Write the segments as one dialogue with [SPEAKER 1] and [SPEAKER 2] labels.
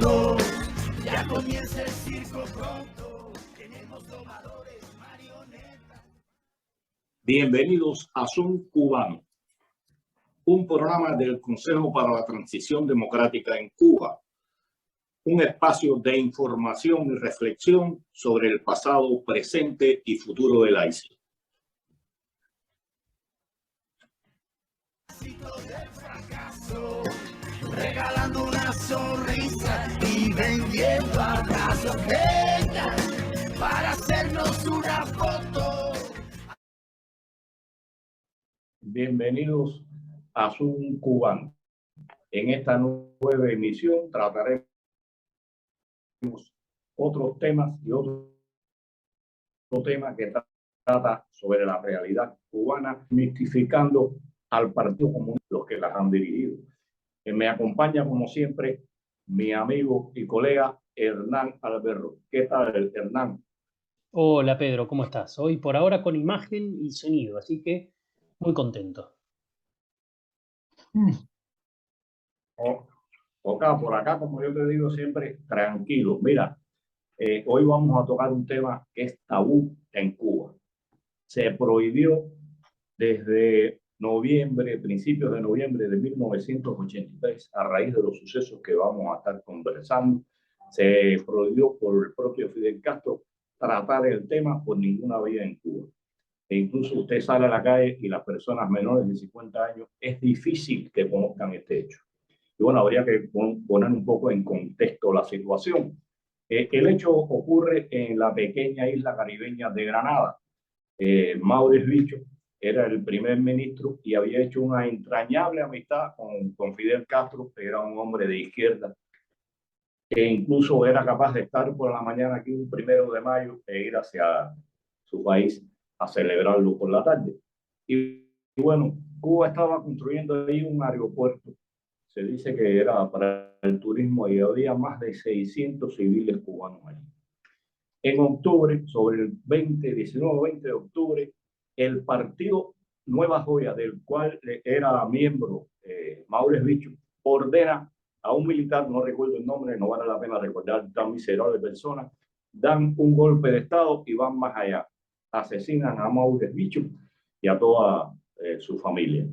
[SPEAKER 1] fotos. Ya comienza el circo pronto. Tenemos domadores, marionetas.
[SPEAKER 2] Bienvenidos a Son Cubano, un programa del Consejo para la Transición Democrática en Cuba, un espacio de información y reflexión sobre el pasado, presente y futuro de la isla.
[SPEAKER 1] Regalando una sonrisa y vendiendo abrazos, venga, para hacernos una foto.
[SPEAKER 2] Bienvenidos a Zoom Cubano. En esta nueva emisión trataremos otros temas y otro tema que trata sobre la realidad cubana, mistificando al Partido Comunista, los que las han dirigido. Me acompaña, como siempre, mi amigo y colega Hernán Alberro. ¿Qué tal, Hernán?
[SPEAKER 3] Hola Pedro, ¿cómo estás? Hoy por ahora con imagen y sonido, así que muy contento.
[SPEAKER 2] Por acá, como yo te digo siempre, tranquilo. Mira, hoy vamos a tocar un tema que es tabú en Cuba. Se prohibió desde noviembre, principios de noviembre de 1983, a raíz de los sucesos que vamos a estar conversando. Se prohibió por el propio Fidel Castro tratar el tema por ninguna vía en Cuba. E incluso usted sale a la calle y las personas menores de 50 años es difícil que conozcan este hecho. Y bueno, habría que poner un poco en contexto la situación. El hecho ocurre en la pequeña isla caribeña de Granada. Maurice Bicho era el primer ministro y había hecho una entrañable amistad con Fidel Castro, que era un hombre de izquierda, que incluso era capaz de estar por la mañana aquí un 1 de mayo e ir hacia su país a celebrarlo por la tarde. Y bueno, Cuba estaba construyendo ahí un aeropuerto. Se dice que era para el turismo y había más de 600 civiles cubanos allí. En octubre, sobre el 19-20 de octubre, el partido Nueva Joya, del cual era miembro Maurice Bicho, ordena a un militar, no recuerdo el nombre, no vale la pena recordar tan miserable persona, dan un golpe de Estado y van más allá. Asesinan a Maurice Bicho y a toda su familia.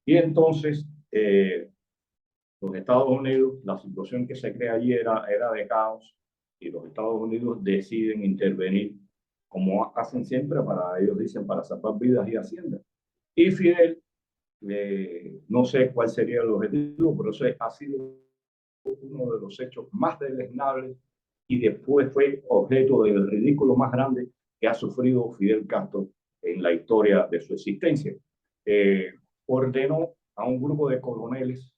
[SPEAKER 2] Y entonces, los Estados Unidos, la situación que se crea allí era de caos, y los Estados Unidos deciden intervenir, como hacen siempre, ellos dicen, para salvar vidas y haciendas. Y Fidel, no sé cuál sería el objetivo, pero ese ha sido uno de los hechos más deleznables y después fue objeto del ridículo más grande que ha sufrido Fidel Castro en la historia de su existencia. Ordenó a un grupo de coroneles,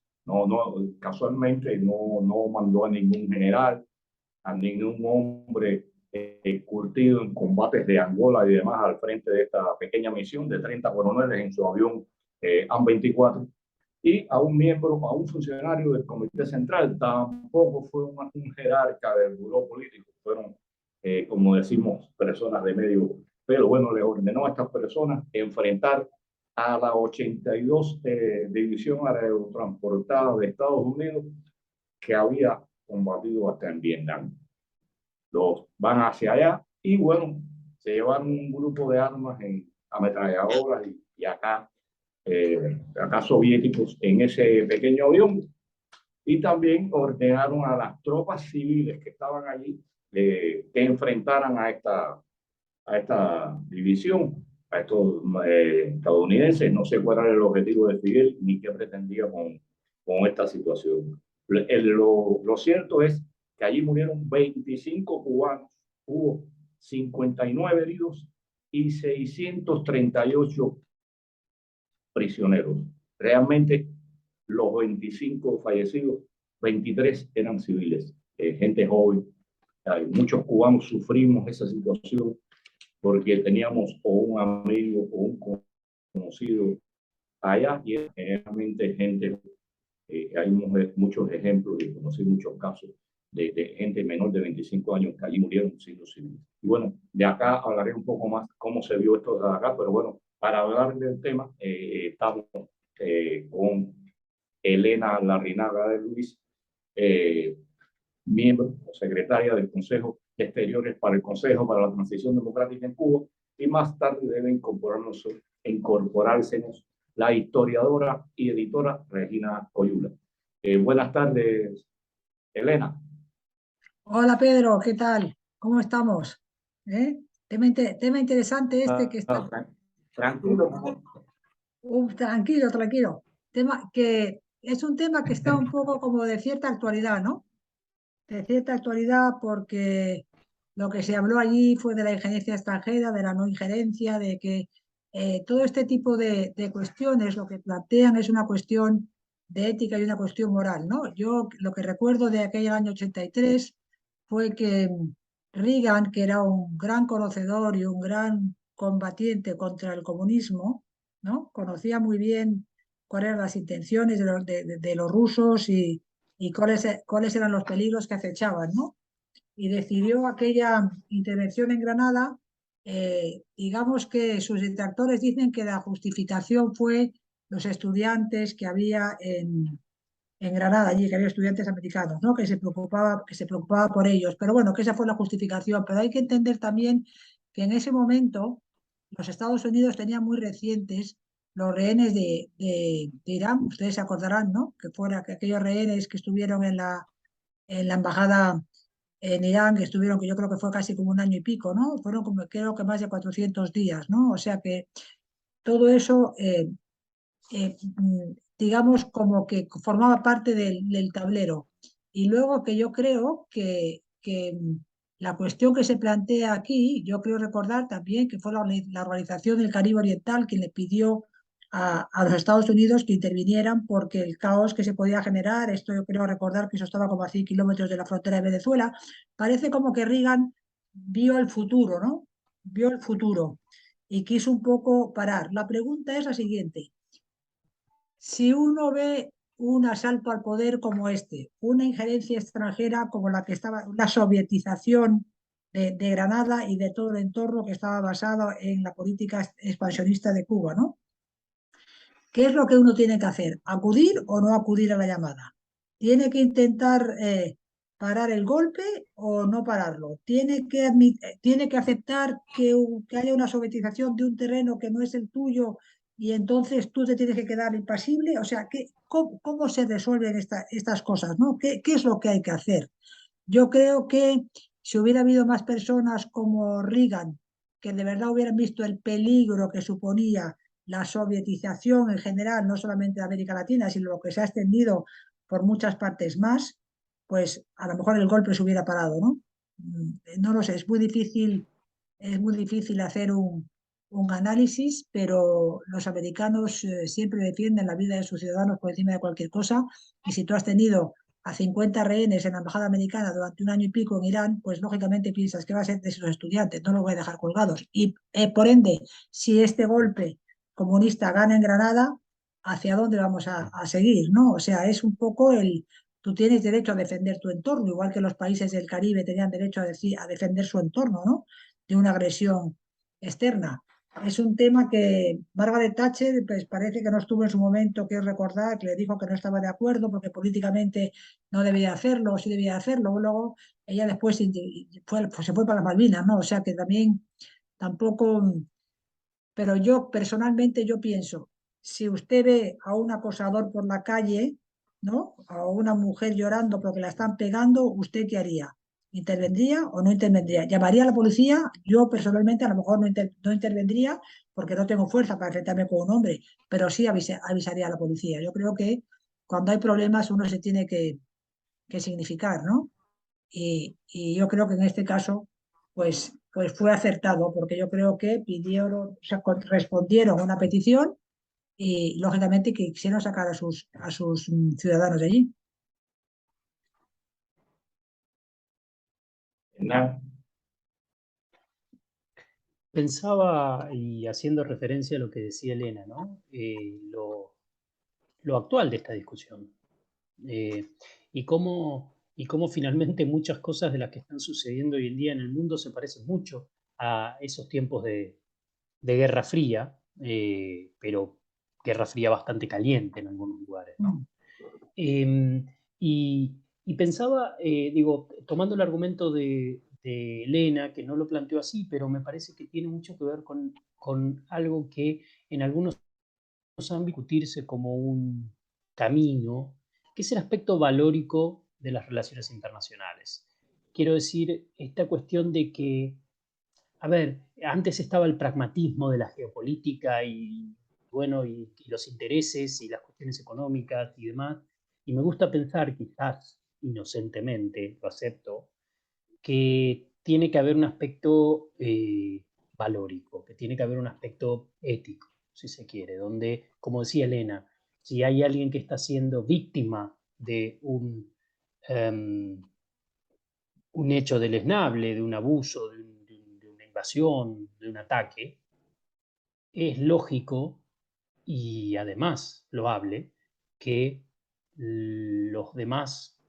[SPEAKER 2] casualmente no mandó a ningún general, a ningún hombre curtido en combates de Angola y demás al frente de esta pequeña misión de 30 coroneles en su avión AN-24, y a un miembro, a un funcionario del Comité Central. Tampoco fue un jerarca del buró político, fueron, como decimos, personas de medio pelo. Bueno, le ordenó a estas personas enfrentar a la 82 División Aerotransportada de Estados Unidos, que había combatido hasta en Vietnam. Los van hacia allá y bueno, se llevaron un grupo de armas en ametralladoras y acá soviéticos en ese pequeño avión, y también ordenaron a las tropas civiles que estaban allí que enfrentaran a esta división, a estos estadounidenses. No sé cuál era el objetivo de Fidel ni qué pretendía con esta situación. Lo cierto es que allí murieron 25 cubanos, hubo 59 heridos y 638 prisioneros. Realmente los 25 fallecidos, 23 eran civiles, gente joven. Muchos cubanos sufrimos esa situación porque teníamos o un amigo o un conocido allá, y realmente gente, hay muchos ejemplos y conocí muchos casos de gente menor de 25 años que allí murieron siendo civiles. Y bueno, de acá hablaré un poco más cómo se vio esto de acá, pero bueno, para hablar del tema, estamos con Elena Larrinaga de Luis, miembro o secretaria del Consejo de Exteriores para el Consejo para la Transición Democrática en Cuba, y más tarde debe incorporársenos la historiadora y editora Regina Coyula. Buenas tardes, Elena.
[SPEAKER 4] Hola Pedro, ¿qué tal? ¿Cómo estamos? ¿Eh? Tema interesante este que está.
[SPEAKER 2] Tranquilo.
[SPEAKER 4] Tranquilo, tranquilo. Tema que es un tema que está un poco como de cierta actualidad, ¿no? De cierta actualidad porque lo que se habló allí fue de la injerencia extranjera, de la no injerencia, de que todo este tipo de cuestiones lo que plantean es una cuestión de ética y una cuestión moral, ¿no? Yo lo que recuerdo de aquel año 83 fue que Reagan, que era un gran conocedor y un gran combatiente contra el comunismo, ¿no? Conocía muy bien cuáles eran las intenciones de los rusos y cuáles eran los peligros que acechaban, ¿no? Y decidió aquella intervención en Granada, digamos que sus detractores dicen que la justificación fue los estudiantes que había en Granada, allí, que había estudiantes americanos, ¿no? Que se preocupaba por ellos. Pero bueno, que esa fue la justificación. Pero hay que entender también que en ese momento los Estados Unidos tenían muy recientes los rehenes de Irán, ustedes se acordarán, ¿no? Que aquellos rehenes que estuvieron en la embajada en Irán, que estuvieron, que yo creo que fue casi como un año y pico, ¿no? Fueron como, creo que más de 400 días, ¿no? O sea que todo eso digamos, como que formaba parte del tablero. Y luego que yo creo que la cuestión que se plantea aquí, yo creo recordar también que fue la Organización del Caribe Oriental quien le pidió a los Estados Unidos que intervinieran porque el caos que se podía generar, esto yo creo recordar que eso estaba como a 100 kilómetros de la frontera de Venezuela, parece como que Reagan vio el futuro, ¿no? Vio el futuro y quiso un poco parar. La pregunta es la siguiente: si uno ve un asalto al poder como este, una injerencia extranjera como la que estaba, la sovietización de Granada y de todo el entorno que estaba basado en la política expansionista de Cuba, ¿no? ¿Qué es lo que uno tiene que hacer? ¿Acudir o no acudir a la llamada? ¿Tiene que intentar parar el golpe o no pararlo? ¿Tiene que aceptar que haya una sovietización de un terreno que no es el tuyo y entonces tú te tienes que quedar impasible? O sea, ¿cómo se resuelven estas cosas, ¿no? ¿Qué es lo que hay que hacer? Yo creo que si hubiera habido más personas como Reagan, que de verdad hubieran visto el peligro que suponía la sovietización en general, no solamente de América Latina, sino lo que se ha extendido por muchas partes más, pues a lo mejor el golpe se hubiera parado, ¿no? No lo sé, es muy difícil hacer un análisis, pero los americanos siempre defienden la vida de sus ciudadanos por encima de cualquier cosa, y si tú has tenido a 50 rehenes en la embajada americana durante un año y pico en Irán, pues lógicamente piensas que va a ser de esos estudiantes, no los voy a dejar colgados. Y por ende, si este golpe comunista gana en Granada, ¿hacia dónde vamos a seguir? ¿No? O sea, es un poco tú tienes derecho a defender tu entorno, igual que los países del Caribe tenían derecho a defender su entorno, ¿no? De una agresión externa. Es un tema que Margaret Thatcher, pues parece que no estuvo en su momento, que recordar, que le dijo que no estaba de acuerdo porque políticamente no debía hacerlo, o sí debía hacerlo. Luego ella después se fue para las Malvinas, ¿no? O sea que también tampoco. Pero yo personalmente yo pienso, si usted ve a un acosador por la calle, ¿no? A una mujer llorando porque la están pegando, ¿usted qué haría? ¿Intervendría o no intervendría? ¿Llamaría a la policía? Yo personalmente a lo mejor no intervendría porque no tengo fuerza para enfrentarme con un hombre, pero sí avisaría a la policía. Yo creo que cuando hay problemas uno se tiene que significar, ¿no? Y yo creo que en este caso, pues fue acertado, porque yo creo que pidieron, o sea, respondieron a una petición y lógicamente que quisieron sacar a sus ciudadanos de allí.
[SPEAKER 2] Nada.
[SPEAKER 3] Pensaba, y haciendo referencia a lo que decía Elena, ¿no? Lo actual de esta discusión. Y cómo finalmente muchas cosas de las que están sucediendo hoy en día en el mundo se parecen mucho a esos tiempos de Guerra Fría, pero Guerra Fría bastante caliente en algunos lugares, ¿no?
[SPEAKER 4] Mm.
[SPEAKER 3] Eh, y, Y pensaba, digo, tomando el argumento de Elena, que no lo planteó así, pero me parece que tiene mucho que ver con algo que en algunos ámbitos discutirse como un camino, que es el aspecto valórico de las relaciones internacionales. Quiero decir, esta cuestión de que, a ver, antes estaba el pragmatismo de la geopolítica y, bueno, y los intereses y las cuestiones económicas y demás, y me gusta pensar, quizás inocentemente, lo acepto, que tiene que haber un aspecto valórico, que tiene que haber un aspecto ético, si se quiere, donde, como decía Elena, si hay alguien que está siendo víctima de un hecho deleznable, de un abuso, de una invasión, de un ataque, es lógico y además loable que los demás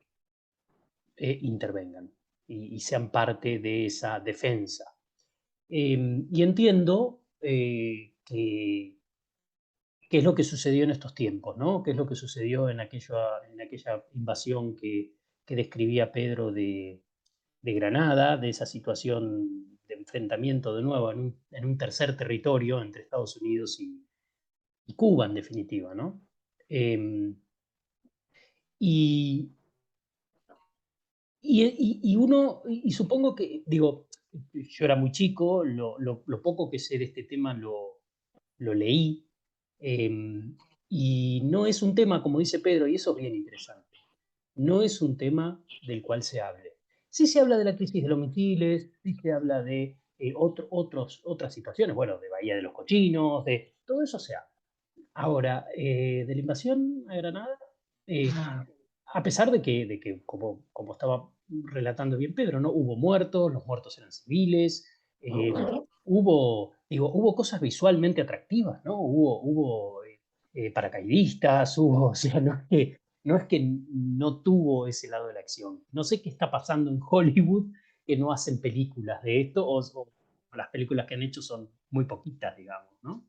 [SPEAKER 3] intervengan y sean parte de esa defensa. Y entiendo qué es lo que sucedió en estos tiempos, ¿no? Qué es lo que sucedió en aquella invasión que describía Pedro de Granada, de esa situación de enfrentamiento de nuevo en un tercer territorio entre Estados Unidos y Cuba, en definitiva, ¿no? Eh, y, y supongo que, digo, yo era muy chico, lo poco que sé de este tema lo leí, y no es un tema, como dice Pedro, y eso es bien interesante, no es un tema del cual se hable. Sí se habla de la crisis de los misiles, sí se habla de otras situaciones, bueno, de Bahía de los Cochinos, de todo eso se habla. Ahora, de la invasión a Granada, eh, a pesar de que como estaba relatando bien Pedro, ¿no? Hubo muertos, los muertos eran civiles, hubo cosas visualmente atractivas, ¿no? Hubo paracaidistas, o sea, no es que no tuvo ese lado de la acción. No sé qué está pasando en Hollywood que no hacen películas de esto, o las películas que han hecho son muy poquitas, digamos, ¿no?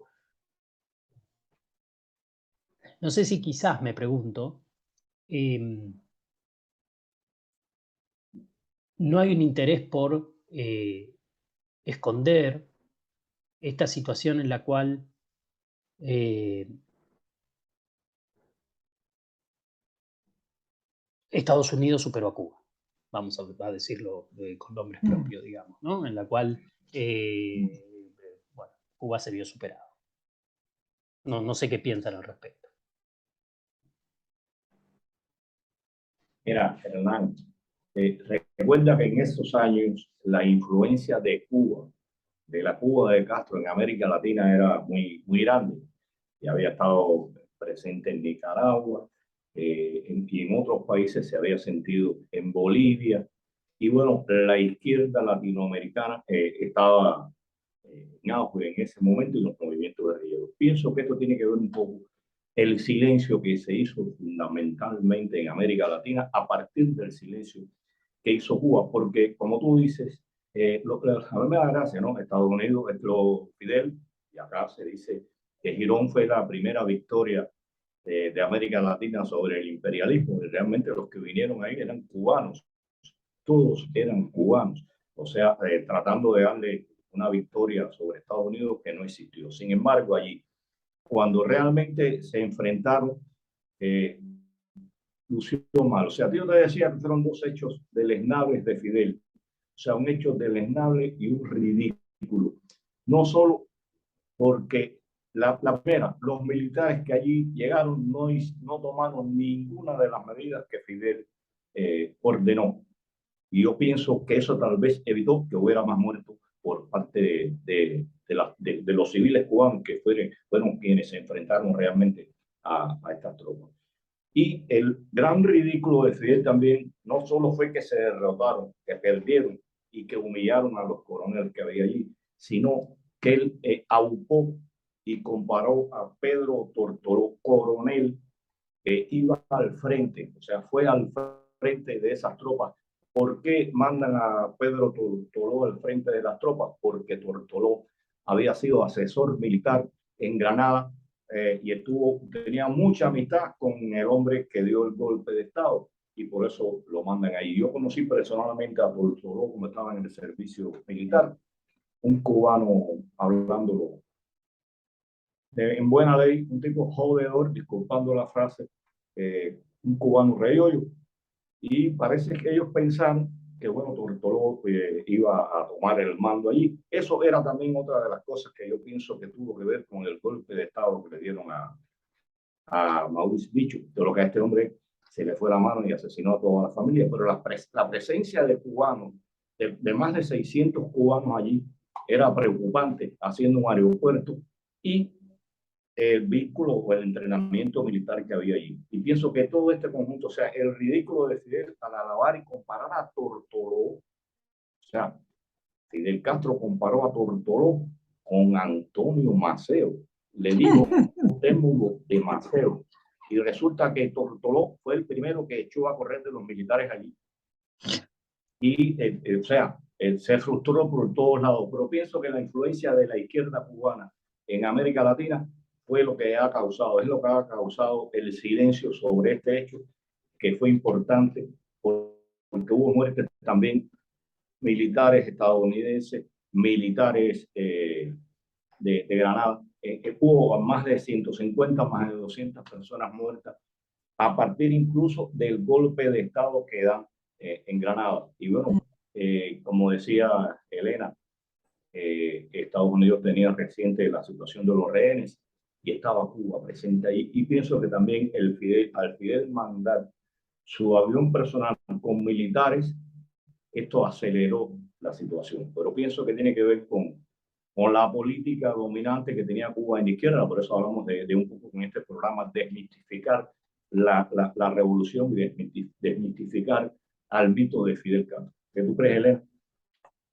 [SPEAKER 3] No sé si quizás, me pregunto, no hay un interés por esconder esta situación en la cual eh, Estados Unidos superó a Cuba, vamos a decirlo con nombres propios, digamos, ¿no? En la cual, bueno, Cuba se vio superado. No sé qué piensan al respecto.
[SPEAKER 2] Mira, Hernán, recuerda que en esos años la influencia de Cuba, de la Cuba de Castro en América Latina era muy grande. Y había estado presente en Nicaragua, y en otros países se había sentido en Bolivia. Y bueno, la izquierda latinoamericana estaba en auge en ese momento y los movimientos guerrilleros. Pienso que esto tiene que ver un poco el silencio que se hizo fundamentalmente en América Latina a partir del silencio que hizo Cuba, porque como tú dices, a mí me da gracia, ¿no? Estados Unidos es lo Fidel, y acá se dice que Girón fue la primera victoria de América Latina sobre el imperialismo, y realmente los que vinieron ahí eran cubanos, todos eran cubanos, o sea, tratando de darle una victoria sobre Estados Unidos que no existió. Sin embargo, allí, cuando realmente se enfrentaron, eh, lució mal. O sea, yo te decía que fueron dos hechos deleznables de Fidel. O sea, un hecho deleznable y un ridículo. No solo porque la primera, los militares que allí llegaron no tomaron ninguna de las medidas que Fidel ordenó. Y yo pienso que eso tal vez evitó que hubiera más muertos por parte de los civiles cubanos que fueron quienes se enfrentaron realmente a estas tropas. Y el gran ridículo de Fidel también no solo fue que se derrotaron, que perdieron y que humillaron a los coroneles que había allí, sino que él aupó y comparó a Pedro Tortoló, coronel, que iba al frente, o sea, fue al frente de esas tropas. ¿Por qué mandan a Pedro Tortoló al frente de las tropas? Porque Tortoló había sido asesor militar en Granada, y tenía mucha amistad con el hombre que dio el golpe de Estado. y por eso lo mandan ahí. Yo conocí personalmente a Tortoló como estaba en el servicio militar, un cubano hablándolo en buena ley, un tipo jodedor, disculpando la frase, un cubano reollo, y parece que ellos pensaron que, bueno, Tortoló iba a tomar el mando allí. Eso era también otra de las cosas que yo pienso que tuvo que ver con el golpe de Estado que le dieron a Maurice Bicho, de lo que a este hombre se le fue la mano y asesinó a toda la familia, pero la presencia de cubanos, de más de 600 cubanos allí, era preocupante, haciendo un aeropuerto y el vínculo o el entrenamiento militar que había allí. Y pienso que todo este conjunto, o sea, el ridículo de Fidel al alabar y comparar a Tortoló, o sea, Fidel Castro comparó a Tortoló con Antonio Maceo. Le dijo Témulo de Maceo. Y resulta que Tortoló fue el primero que echó a correr de los militares allí. Y, o sea, se frustró por todos lados. Pero pienso que la influencia de la izquierda cubana en América Latina fue lo que ha causado, es lo que ha causado el silencio sobre este hecho, que fue importante porque hubo muertes también militares estadounidenses, militares de Granada. Hubo más de 150, más de 200 personas muertas a partir incluso del golpe de Estado que dan en Granada. Y bueno, como decía Elena, Estados Unidos tenía reciente la situación de los rehenes y estaba Cuba presente ahí. Y pienso que también al Fidel mandar su avión personal con militares, esto aceleró la situación. Pero pienso que tiene que ver con la política dominante que tenía Cuba en la izquierda. Por eso hablamos de un poco en este programa, desmitificar la revolución y desmitificar al mito de Fidel Castro. ¿Qué tú crees, Elena?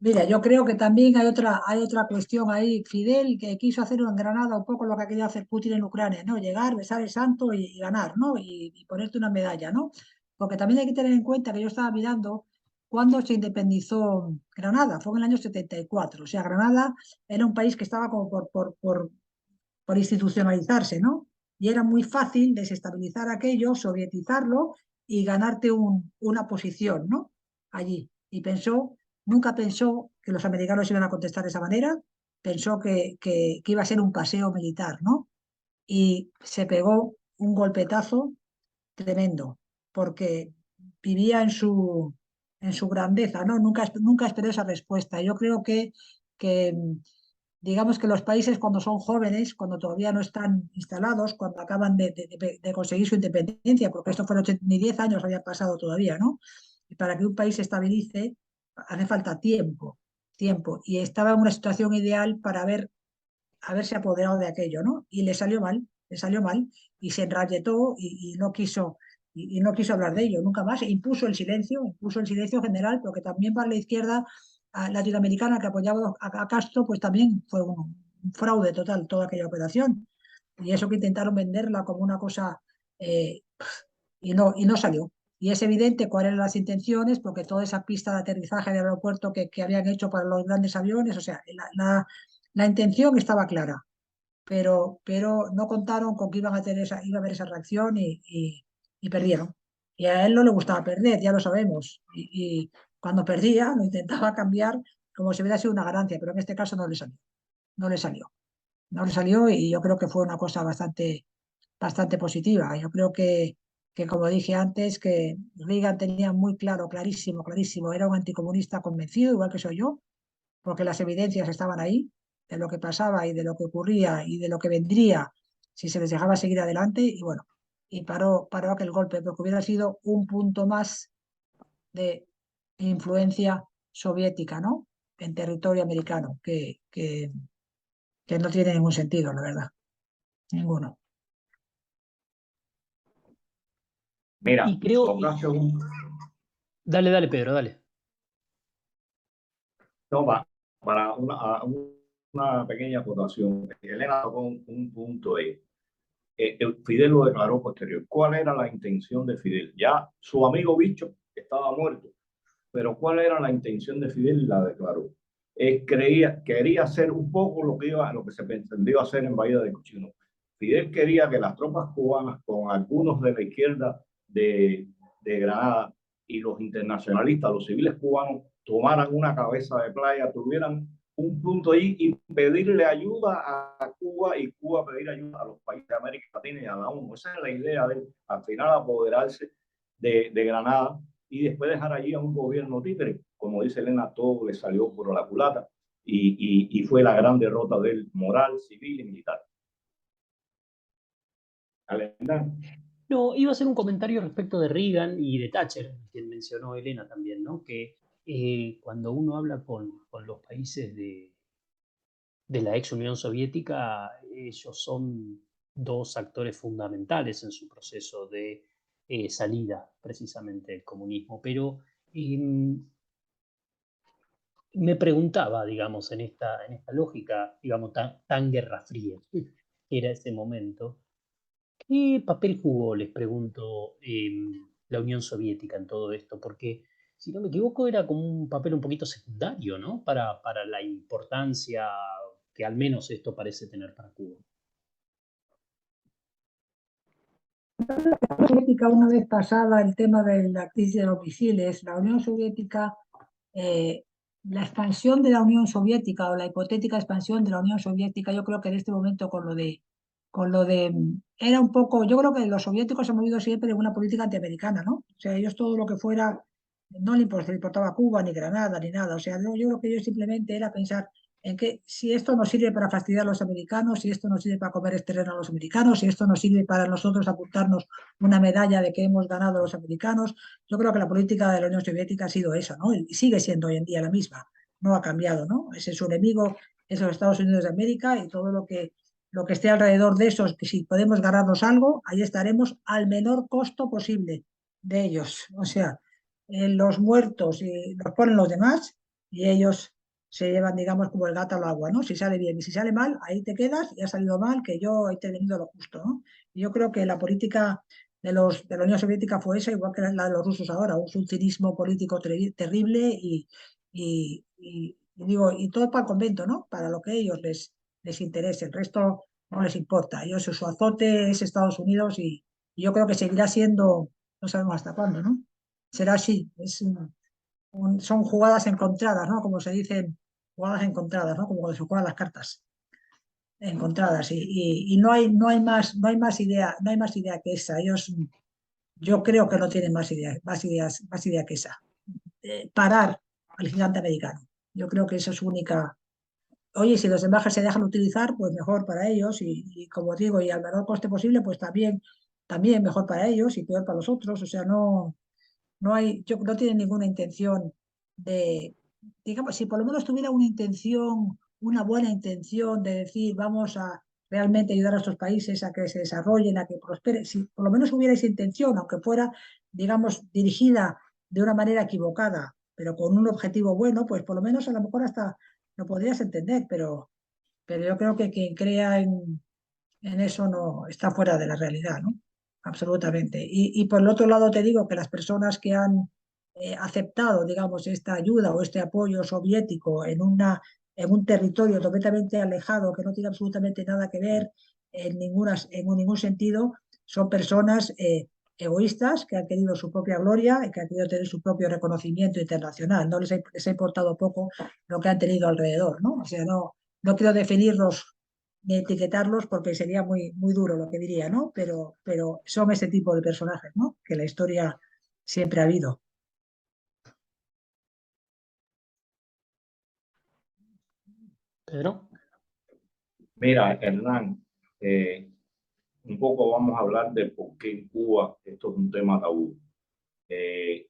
[SPEAKER 4] Mira, yo creo que también hay otra cuestión ahí. Fidel, que quiso hacer en Granada un poco lo que ha querido hacer Putin en Ucrania, ¿no? Llegar, besar el santo y ganar, ¿no? Y ponerte una medalla, ¿no? Porque también hay que tener en cuenta que yo estaba mirando cuándo se independizó Granada, fue en el año 74. O sea, Granada era un país que estaba como por institucionalizarse, ¿no? Y era muy fácil desestabilizar aquello, sovietizarlo y ganarte una posición, ¿no? Allí. Y nunca pensó que los americanos iban a contestar de esa manera, pensó que iba a ser un paseo militar, ¿no? Y se pegó un golpetazo tremendo, porque vivía en su grandeza, ¿no? Nunca esperó esa respuesta. Yo creo que digamos que los países cuando son jóvenes, cuando todavía no están instalados, cuando acaban de conseguir su independencia, porque esto fue ni 10 años había pasado todavía, ¿no? Y para que un país se estabilice hace falta tiempo. Y estaba en una situación ideal para haberse apoderado de aquello, ¿no? Y le salió mal, y se enrabietó y no quiso. Y no quiso hablar de ello nunca más, impuso el silencio general, porque también para la izquierda latinoamericana que apoyaba a Castro, pues también fue un fraude total toda aquella operación. Y eso que intentaron venderla como una cosa, y no salió. Y es evidente cuáles eran las intenciones, porque toda esa pista de aterrizaje del aeropuerto que habían hecho para los grandes aviones, o sea, la intención estaba clara, pero no contaron con que iba a haber esa reacción y perdieron. Y a él no le gustaba perder, ya lo sabemos. Y cuando perdía, lo intentaba cambiar como si hubiera sido una ganancia, pero en este caso no le salió. No le salió. No le salió y yo creo que fue una cosa bastante positiva. Yo creo que como dije antes, que Reagan tenía muy claro, clarísimo, era un anticomunista convencido, igual que soy yo, porque las evidencias estaban ahí de lo que pasaba y de lo que ocurría y de lo que vendría si se les dejaba seguir adelante. Y bueno, y paró aquel golpe, porque hubiera sido un punto más de influencia soviética, ¿no? En territorio americano, que no tiene ningún sentido, la verdad. Ninguno.
[SPEAKER 2] Mira,
[SPEAKER 3] Y creo,
[SPEAKER 2] tocaste un...
[SPEAKER 3] dale, Pedro, dale.
[SPEAKER 2] No, para una pequeña acotación. Elena tocó un punto ahí. Fidel lo declaró posterior. ¿Cuál era la intención de Fidel? Ya su amigo Bicho estaba muerto, pero ¿cuál era la intención de Fidel? Y la declaró. Quería hacer un poco lo que se pretendió hacer en Bahía de Cochino. Fidel quería que las tropas cubanas, con algunos de la izquierda de de Granada y los internacionalistas, los civiles cubanos, tomaran una cabeza de playa, tuvieran un punto ahí y pedirle ayuda a Cuba y Cuba pedir ayuda a los países de América Latina y a la ONU. Esa es la idea de al final apoderarse de Granada y después dejar allí a un gobierno títere. Como dice Elena, todo le salió por la culata y fue la gran derrota del moral, civil y militar. Elena.
[SPEAKER 3] No, iba a hacer un comentario respecto de Reagan y de Thatcher, quien mencionó Elena también, ¿no? Que cuando uno habla con los países de la ex Unión Soviética, ellos son dos actores fundamentales en su proceso de salida precisamente del comunismo. Pero me preguntaba, digamos, en esta lógica, digamos, tan guerra fría que era ese momento, ¿qué papel jugó, les pregunto, la Unión Soviética en todo esto? Porque, si no me equivoco, era como un papel un poquito secundario, ¿no? Para la importancia que al menos esto parece tener para Cuba.
[SPEAKER 4] La Unión Soviética, una vez pasada el tema de la crisis de los misiles, la Unión Soviética, la expansión de la Unión Soviética o la hipotética expansión de la Unión Soviética, yo creo que en este momento era un poco, yo creo que los soviéticos han movido siempre en una política antiamericana, ¿no? O sea, ellos todo lo que fuera, no le importaba Cuba, ni Granada, ni nada. O sea, yo creo que ellos simplemente era pensar en que si esto nos sirve para fastidiar a los americanos, si esto nos sirve para comer este terreno a los americanos, si esto nos sirve para nosotros apuntarnos una medalla de que hemos ganado a los americanos, yo creo que la política de la Unión Soviética ha sido esa, ¿no? Y sigue siendo hoy en día la misma, no ha cambiado, ¿no? Ese es su enemigo, es los Estados Unidos de América y todo lo que esté alrededor de esos, que si podemos ganarnos algo, ahí estaremos al menor costo posible de ellos. O sea, los muertos y los ponen los demás y ellos se llevan, digamos, como el gato al agua, ¿no? Si sale bien y si sale mal, ahí te quedas y ha salido mal, que yo he tenido lo justo, ¿no? Y yo creo que la política de la Unión Soviética fue esa, igual que la de los rusos ahora, un cinismo político terrible y digo, y todo para el convento, ¿no? Para lo que a ellos les interese, el resto no les importa. Ellos, su azote es Estados Unidos y yo creo que seguirá siendo, no sabemos hasta cuándo, ¿no? Será así, son jugadas encontradas, ¿no? Como se dicen, jugadas encontradas, ¿no? Como cuando se juegan las cartas encontradas y no hay más idea, no hay más idea que esa. Ellos, yo creo que no tienen más idea que esa. Parar al gigante americano. Yo creo que esa es su única. Oye, si los demás se dejan utilizar, pues mejor para ellos y como digo, y al menor coste posible, pues también mejor para ellos y peor para los otros. O sea, no tienen ninguna intención de, digamos, si por lo menos tuviera una intención, una buena intención de decir, vamos a realmente ayudar a estos países a que se desarrollen, a que prosperen, si por lo menos hubiera esa intención, aunque fuera, digamos, dirigida de una manera equivocada, pero con un objetivo bueno, pues por lo menos a lo mejor hasta lo podrías entender, pero yo creo que quien crea en eso no está fuera de la realidad, ¿no? Absolutamente. Y por el otro lado te digo que las personas que han aceptado, digamos, esta ayuda o este apoyo soviético en un territorio completamente alejado, que no tiene absolutamente nada que ver en ningún sentido, son personas egoístas que han querido su propia gloria y que han querido tener su propio reconocimiento internacional. No les ha importado poco lo que han tenido alrededor, ¿no? O sea, no quiero definirlos ni etiquetarlos porque sería muy duro lo que diría, ¿no? Pero son ese tipo de personajes, ¿no? Que la historia siempre ha habido.
[SPEAKER 3] Pedro.
[SPEAKER 2] Mira, Hernán, un poco vamos a hablar de por qué en Cuba esto es un tema tabú. En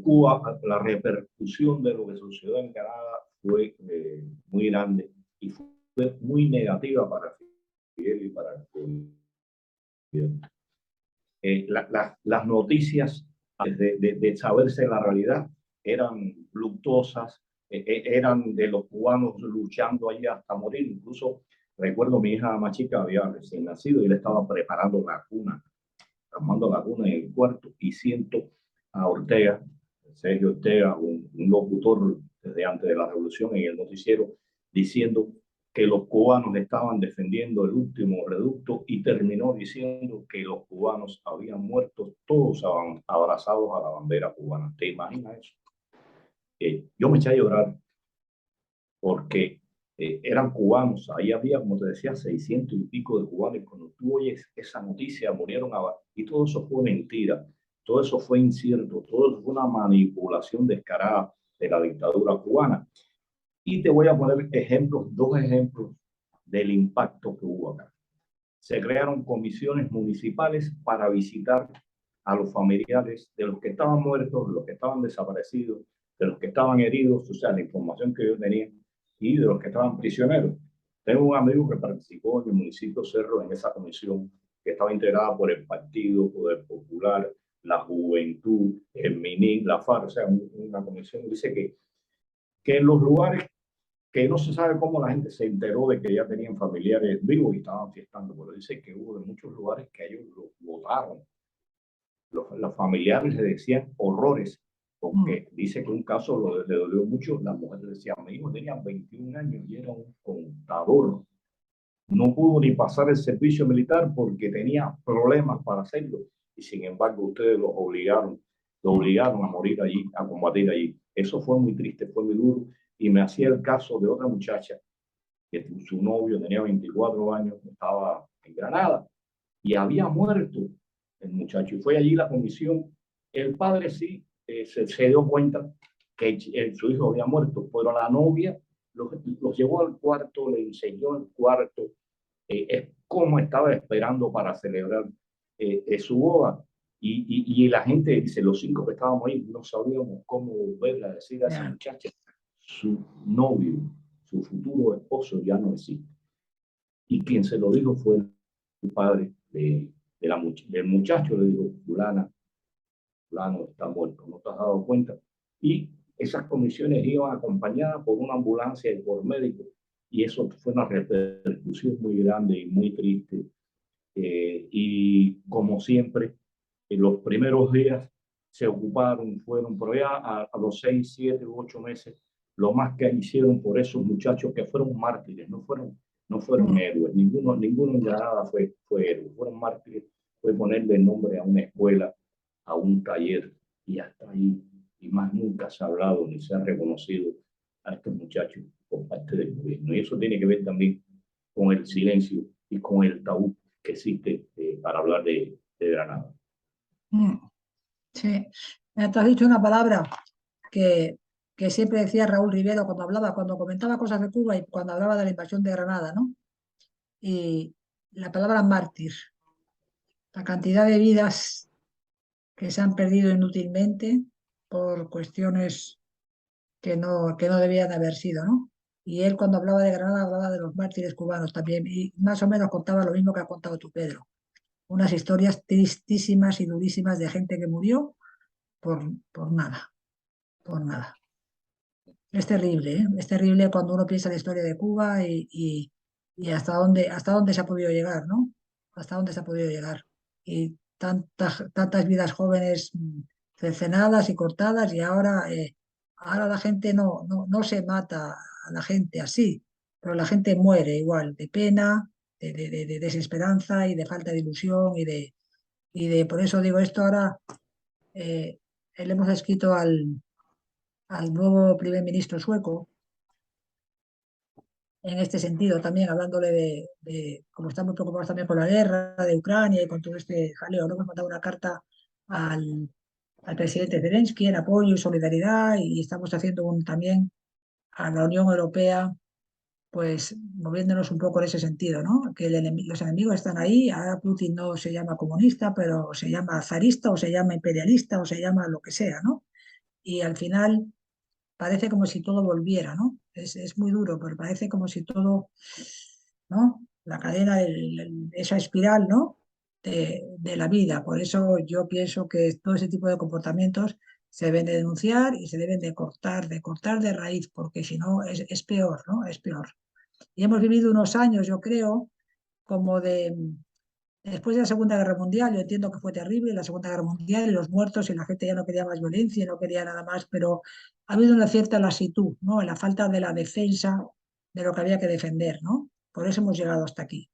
[SPEAKER 2] Cuba la repercusión de lo que sucedió en Canadá fue muy grande y fue muy negativa para Fidel y para el gobierno. Las noticias de saberse la realidad eran luctuosas, eran de los cubanos luchando ahí hasta morir. Incluso recuerdo mi hija más chica había recién nacido y le estaba preparando la cuna, armando la cuna en el cuarto y siento a Ortega, Sergio Ortega, un locutor desde antes de la revolución en el noticiero, diciendo que los cubanos estaban defendiendo el último reducto y terminó diciendo que los cubanos habían muerto todos abrazados a la bandera cubana. ¿Te imaginas eso? Yo me eché a llorar porque eran cubanos, ahí había, como te decía, 600 y pico de cubanos, y cuando tú oyes esa noticia, murieron y todo eso fue mentira, todo eso fue incierto, todo eso fue una manipulación descarada de la dictadura cubana. Y te voy a poner ejemplos, dos ejemplos del impacto que hubo acá. Se crearon comisiones municipales para visitar a los familiares de los que estaban muertos, de los que estaban desaparecidos, de los que estaban heridos, o sea, la información que yo tenía, y de los que estaban prisioneros. Tengo un amigo que participó en el municipio Cerro en esa comisión, que estaba integrada por el Partido Poder Popular, la Juventud, el MINIC, la FARC, o sea, una comisión. Dice que en los lugares que no se sabe cómo la gente se enteró de que ya tenían familiares vivos y estaban fiestando, pero dice que hubo de muchos lugares que ellos los votaron. Los familiares le decían horrores, porque dice que un caso le dolió mucho. La mujer decía, mi hijo tenía 21 años y era un contador. No pudo ni pasar el servicio militar porque tenía problemas para hacerlo. Y sin embargo, ustedes lo obligaron a morir allí, a combatir allí. Eso fue muy triste, fue muy duro. Y me hacía el caso de otra muchacha que su novio tenía 24 años, estaba en Granada y había muerto el muchacho. Y fue allí la comisión. El padre sí se dio cuenta que su hijo había muerto, pero la novia los llevó al cuarto, le enseñó el cuarto, es como estaba esperando para celebrar su boda. Y la gente dice, los 5 que estábamos ahí, no sabíamos cómo volverle a decir a esa muchacha, su novio, su futuro esposo ya no existe. Y quien se lo dijo fue el padre del muchacho. Le dijo, fulano está muerto, ¿no te has dado cuenta? Y esas comisiones iban acompañadas por una ambulancia y por médicos, y eso fue una repercusión muy grande y muy triste. Y como siempre, en los primeros días se ocuparon, fueron por allá a los 6, 7, 8 meses, lo más que hicieron por esos muchachos que fueron mártires, no fueron héroes, ninguno en Granada fue héroe, fueron mártires, fue ponerle nombre a una escuela, a un taller, y hasta ahí, y más nunca se ha hablado ni se ha reconocido a estos muchachos por parte del gobierno. Y eso tiene que ver también con el silencio y con el tabú que existe para hablar de Granada.
[SPEAKER 4] Sí, tú has dicho una palabra que siempre decía Raúl Rivero cuando comentaba cosas de Cuba y cuando hablaba de la invasión de Granada, ¿no? Y la palabra mártir, la cantidad de vidas que se han perdido inútilmente por cuestiones que no debían haber sido, ¿no? Y él cuando hablaba de Granada hablaba de los mártires cubanos también, y más o menos contaba lo mismo que ha contado tú, Pedro. Unas historias tristísimas y durísimas de gente que murió por nada, por nada. Es terrible, ¿eh? Es terrible cuando uno piensa en la historia de Cuba y hasta dónde se ha podido llegar, ¿no? Hasta dónde se ha podido llegar. Y tantas vidas jóvenes cercenadas y cortadas, y ahora la gente no se mata a la gente así, pero la gente muere igual, de pena, de desesperanza y de falta de ilusión por eso digo esto ahora. Le hemos escrito al nuevo primer ministro sueco en este sentido, también hablándole como estamos preocupados también por la guerra de Ucrania y con todo este jaleo. Le hemos mandado una carta al presidente Zelensky en apoyo y solidaridad, y estamos haciendo también a la Unión Europea, pues moviéndonos un poco en ese sentido, ¿no? Que los enemigos están ahí. Ahora Putin no se llama comunista, pero se llama zarista o se llama imperialista o se llama lo que sea, ¿no? Y al final parece como si todo volviera, ¿no? Es muy duro, pero parece como si todo, ¿no? La cadena, esa espiral, ¿no? De la vida. Por eso yo pienso que todo ese tipo de comportamientos se deben de denunciar y se deben de cortar de raíz, porque si no es peor, ¿no? Es peor. Y hemos vivido unos años, yo creo, como después de la Segunda Guerra Mundial. Yo entiendo que fue terrible la Segunda Guerra Mundial y los muertos, y la gente ya no quería más violencia y no quería nada más, pero ha habido una cierta lasitud, ¿no? En la falta de la defensa de lo que había que defender, ¿no? Por eso hemos llegado hasta aquí.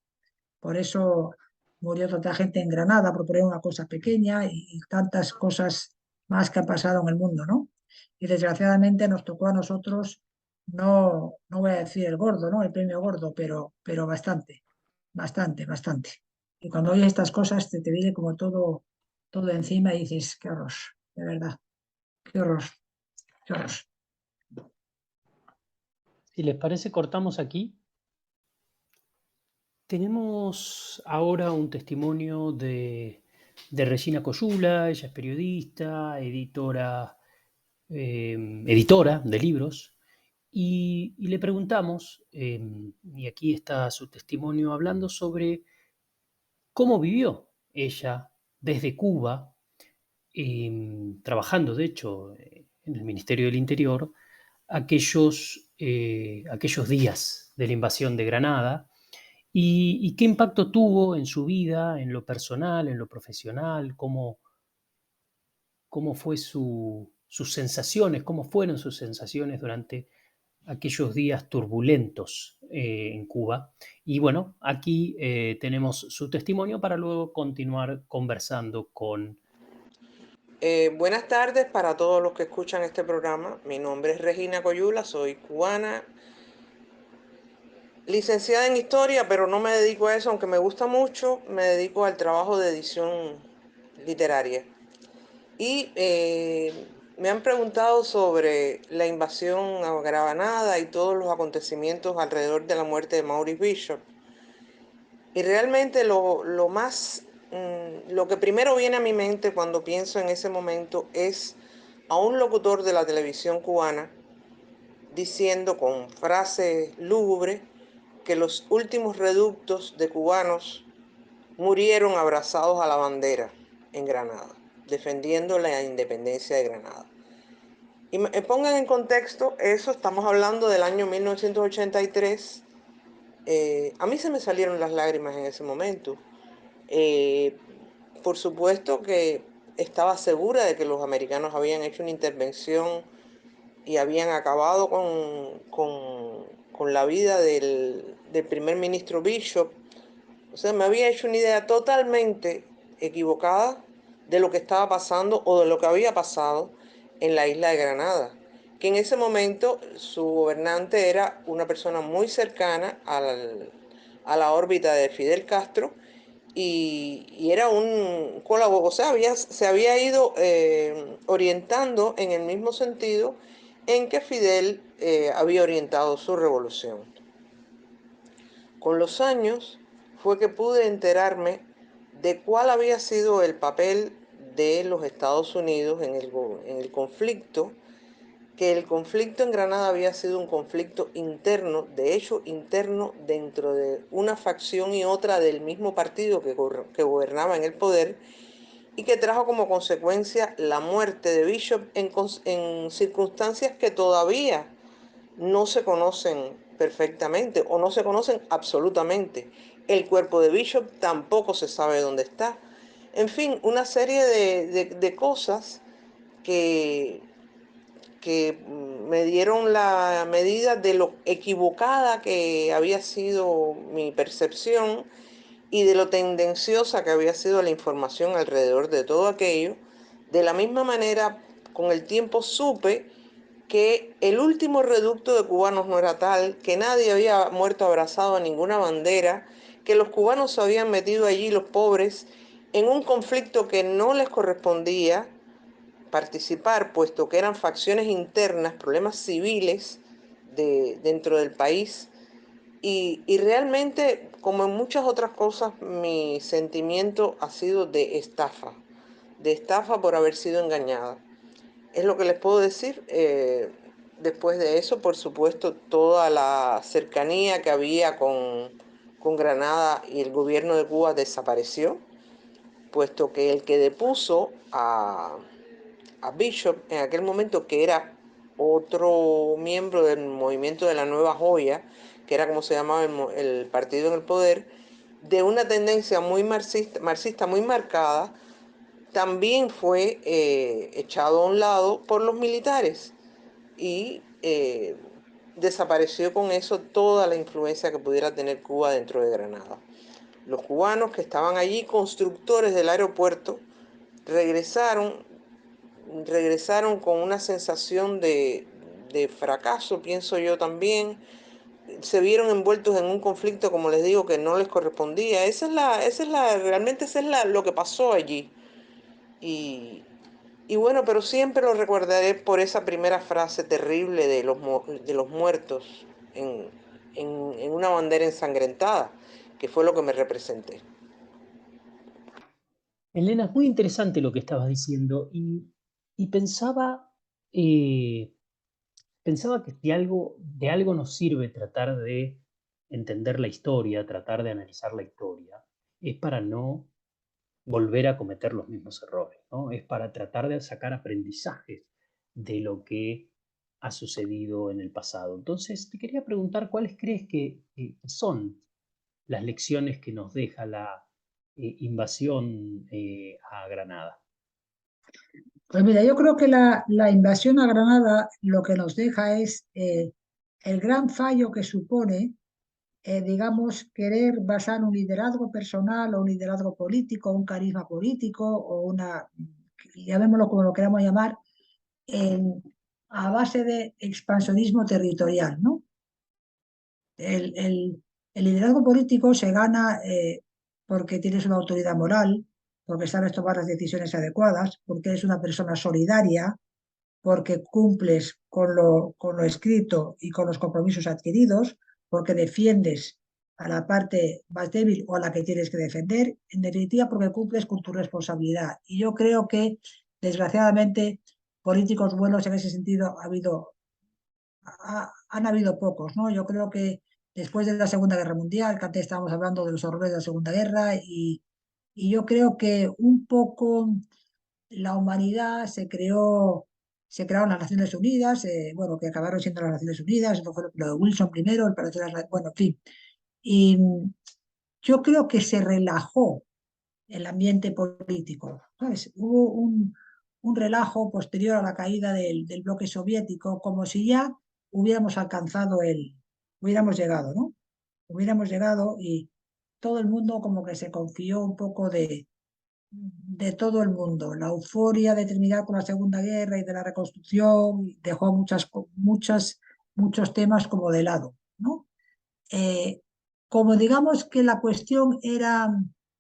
[SPEAKER 4] Por eso murió tanta gente en Granada por poner una cosa pequeña y tantas cosas más que han pasado en el mundo, ¿no? Y desgraciadamente nos tocó a nosotros, no voy a decir el gordo, ¿no? El premio gordo, pero bastante, bastante, bastante. Y cuando oyes estas cosas te viene como todo encima y dices, qué horror, de verdad, qué horror, qué horror.
[SPEAKER 3] Si les parece, cortamos aquí. Tenemos ahora un testimonio de Regina Coyula. Ella es periodista, editora de libros, y le preguntamos, y aquí está su testimonio, hablando sobre cómo vivió ella desde Cuba, trabajando de hecho en el Ministerio del Interior, aquellos días de la invasión de Granada, y qué impacto tuvo en su vida, en lo personal, en lo profesional, cómo sus sensaciones, cómo fueron sus sensaciones durante aquellos días turbulentos en Cuba. Y bueno, aquí tenemos su testimonio para luego continuar conversando con...
[SPEAKER 5] Buenas tardes para todos los que escuchan este programa. Mi nombre es Regina Coyula, soy cubana, licenciada en historia, pero no me dedico a eso, aunque me gusta mucho, me dedico al trabajo de edición literaria. Y me han preguntado sobre la invasión a Granada y todos los acontecimientos alrededor de la muerte de Maurice Bishop. Y realmente lo que primero viene a mi mente cuando pienso en ese momento es a un locutor de la televisión cubana diciendo con frase lúgubre que los últimos reductos de cubanos murieron abrazados a la bandera en Granada, defendiendo la independencia de Granada. Y me pongan en contexto eso, estamos hablando del año 1983. A mí se me salieron las lágrimas en ese momento. Por supuesto que estaba segura de que los americanos habían hecho una intervención y habían acabado con la vida del primer ministro Bishop. O sea, me había hecho una idea totalmente equivocada de lo que estaba pasando o de lo que había pasado en la isla de Granada, que en ese momento su gobernante era una persona muy cercana a la órbita de Fidel Castro y era un colaborador, o sea, se había ido orientando en el mismo sentido en que Fidel había orientado su revolución. Con los años fue que pude enterarme de cuál había sido el papel de los Estados Unidos en el conflicto, que el conflicto en Granada había sido un conflicto interno, de hecho interno dentro de una facción y otra del mismo partido que gobernaba en el poder, y que trajo como consecuencia la muerte de Bishop en circunstancias que todavía no se conocen perfectamente o no se conocen absolutamente. El cuerpo de Bishop tampoco se sabe dónde está. En fin, una serie de cosas que, que me dieron la medida de lo equivocada que había sido mi percepción y de lo tendenciosa que había sido la información alrededor de todo aquello. De la misma manera, con el tiempo supe que el último reducto de cubanos no era tal, que nadie había muerto abrazado a ninguna bandera, que los cubanos se habían metido allí, los pobres, en un conflicto que no les correspondía participar, puesto que eran facciones internas, problemas civiles dentro del país. Y realmente, como en muchas otras cosas, mi sentimiento ha sido de estafa por haber sido engañada. Es lo que les puedo decir. Después de eso, por supuesto, toda la cercanía que había con Granada y el gobierno de Cuba desapareció, puesto que el que depuso a Bishop en aquel momento, que era otro miembro del movimiento de la Nueva Joya, que era como se llamaba el partido en el poder, de una tendencia muy marxista muy marcada, también fue echado a un lado por los militares y desapareció con eso toda la influencia que pudiera tener Cuba dentro de Granada. Los cubanos que estaban allí, constructores del aeropuerto, regresaron con una sensación de fracaso, pienso yo también. Se vieron envueltos en un conflicto, como les digo, que no les correspondía. Realmente lo que pasó allí. Y bueno, pero siempre lo recordaré por esa primera frase terrible de los muertos en una bandera ensangrentada, que fue lo que me representé.
[SPEAKER 3] Elena, es muy interesante lo que estabas diciendo y pensaba, pensaba que de algo nos sirve tratar de entender la historia, tratar de analizar la historia, es para no volver a cometer los mismos errores, ¿no? Es para tratar de sacar aprendizajes de lo que ha sucedido en el pasado. Entonces, te quería preguntar cuáles crees que son las lecciones que nos deja la invasión a Granada.
[SPEAKER 4] Pues mira, yo creo que la invasión a Granada lo que nos deja es el gran fallo que supone, digamos, querer basar un liderazgo personal o un liderazgo político, un carisma político o una, llamémoslo como lo queramos llamar, a base de expansionismo territorial, ¿no? El liderazgo político se gana porque tienes una autoridad moral, porque sabes tomar las decisiones adecuadas, porque eres una persona solidaria, porque cumples con lo escrito y con los compromisos adquiridos, porque defiendes a la parte más débil o a la que tienes que defender, en definitiva porque cumples con tu responsabilidad. Y yo creo que, desgraciadamente, políticos buenos en ese sentido han habido pocos, ¿no? Yo creo que después de la Segunda Guerra Mundial, que antes estábamos hablando de los horrores de la Segunda Guerra, y yo creo que un poco la humanidad se crearon las Naciones Unidas, bueno, que acabaron siendo las Naciones Unidas, esto fue lo de Wilson primero, el Palacio de las, bueno, en fin. Y yo creo que se relajó el ambiente político, ¿sabes? Hubo un relajo posterior a la caída del bloque soviético, como si ya hubiéramos alcanzado hubiéramos llegado, ¿no? Hubiéramos llegado y todo el mundo como que se confió un poco de todo el mundo. La euforia de terminar con la Segunda Guerra y de la reconstrucción dejó muchos temas como de lado, ¿no? Como digamos que la cuestión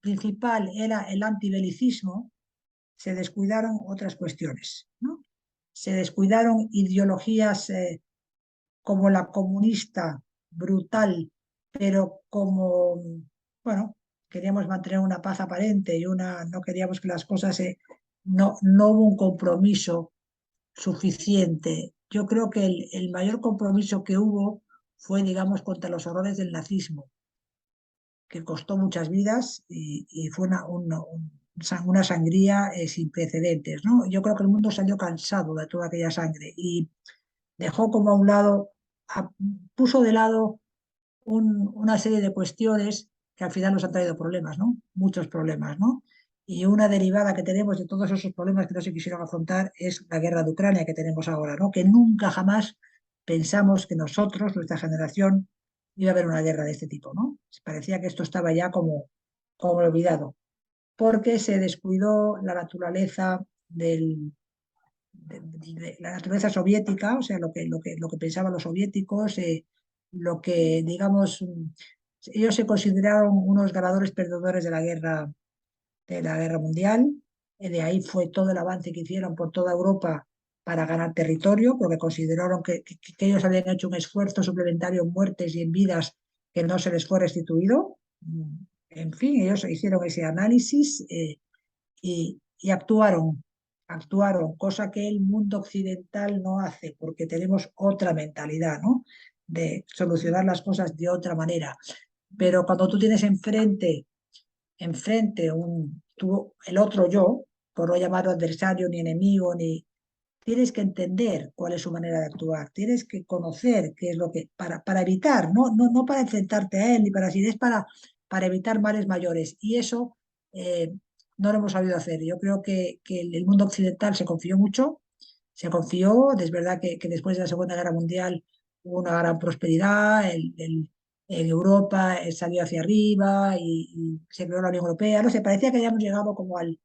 [SPEAKER 4] principal era el antibelicismo, se descuidaron otras cuestiones, ¿no? Se descuidaron ideologías como la comunista, brutal, pero como, bueno, queríamos mantener una paz aparente y no queríamos que las cosas no hubo un compromiso suficiente. Yo creo que el mayor compromiso que hubo fue, digamos, contra los horrores del nazismo, que costó muchas vidas y fue una sangría sin precedentes, ¿no? Yo creo que el mundo salió cansado de toda aquella sangre y dejó como a un lado, puso de lado una serie de cuestiones que al final nos han traído problemas, ¿no? Muchos problemas, ¿no? Y una derivada que tenemos de todos esos problemas que no se quisieron afrontar es la guerra de Ucrania que tenemos ahora, ¿no? Que nunca jamás pensamos que nosotros, nuestra generación, iba a haber una guerra de este tipo, ¿no? Parecía que esto estaba ya como olvidado, porque se descuidó la naturaleza de la naturaleza soviética, o sea, lo que pensaban los soviéticos, lo que, digamos, ellos se consideraron unos ganadores perdedores de la guerra mundial, de ahí fue todo el avance que hicieron por toda Europa para ganar territorio, porque consideraron que ellos habían hecho un esfuerzo suplementario en muertes y en vidas que no se les fue restituido. En fin, ellos hicieron ese análisis y actuaron, cosa que el mundo occidental no hace, porque tenemos otra mentalidad, ¿no? De solucionar las cosas de otra manera. Pero cuando tú tienes enfrente el otro yo, por no llamarlo adversario ni enemigo, tienes que entender cuál es su manera de actuar, tienes que conocer qué es lo que, para evitar, no para enfrentarte a él, ni para así, es para evitar males mayores. Y eso no lo hemos sabido hacer. Yo creo que el mundo occidental se confió mucho, es verdad que después de la Segunda Guerra Mundial hubo una gran prosperidad, en Europa salió hacia arriba y se creó la Unión Europea, no sé, parecía que habíamos llegado como al,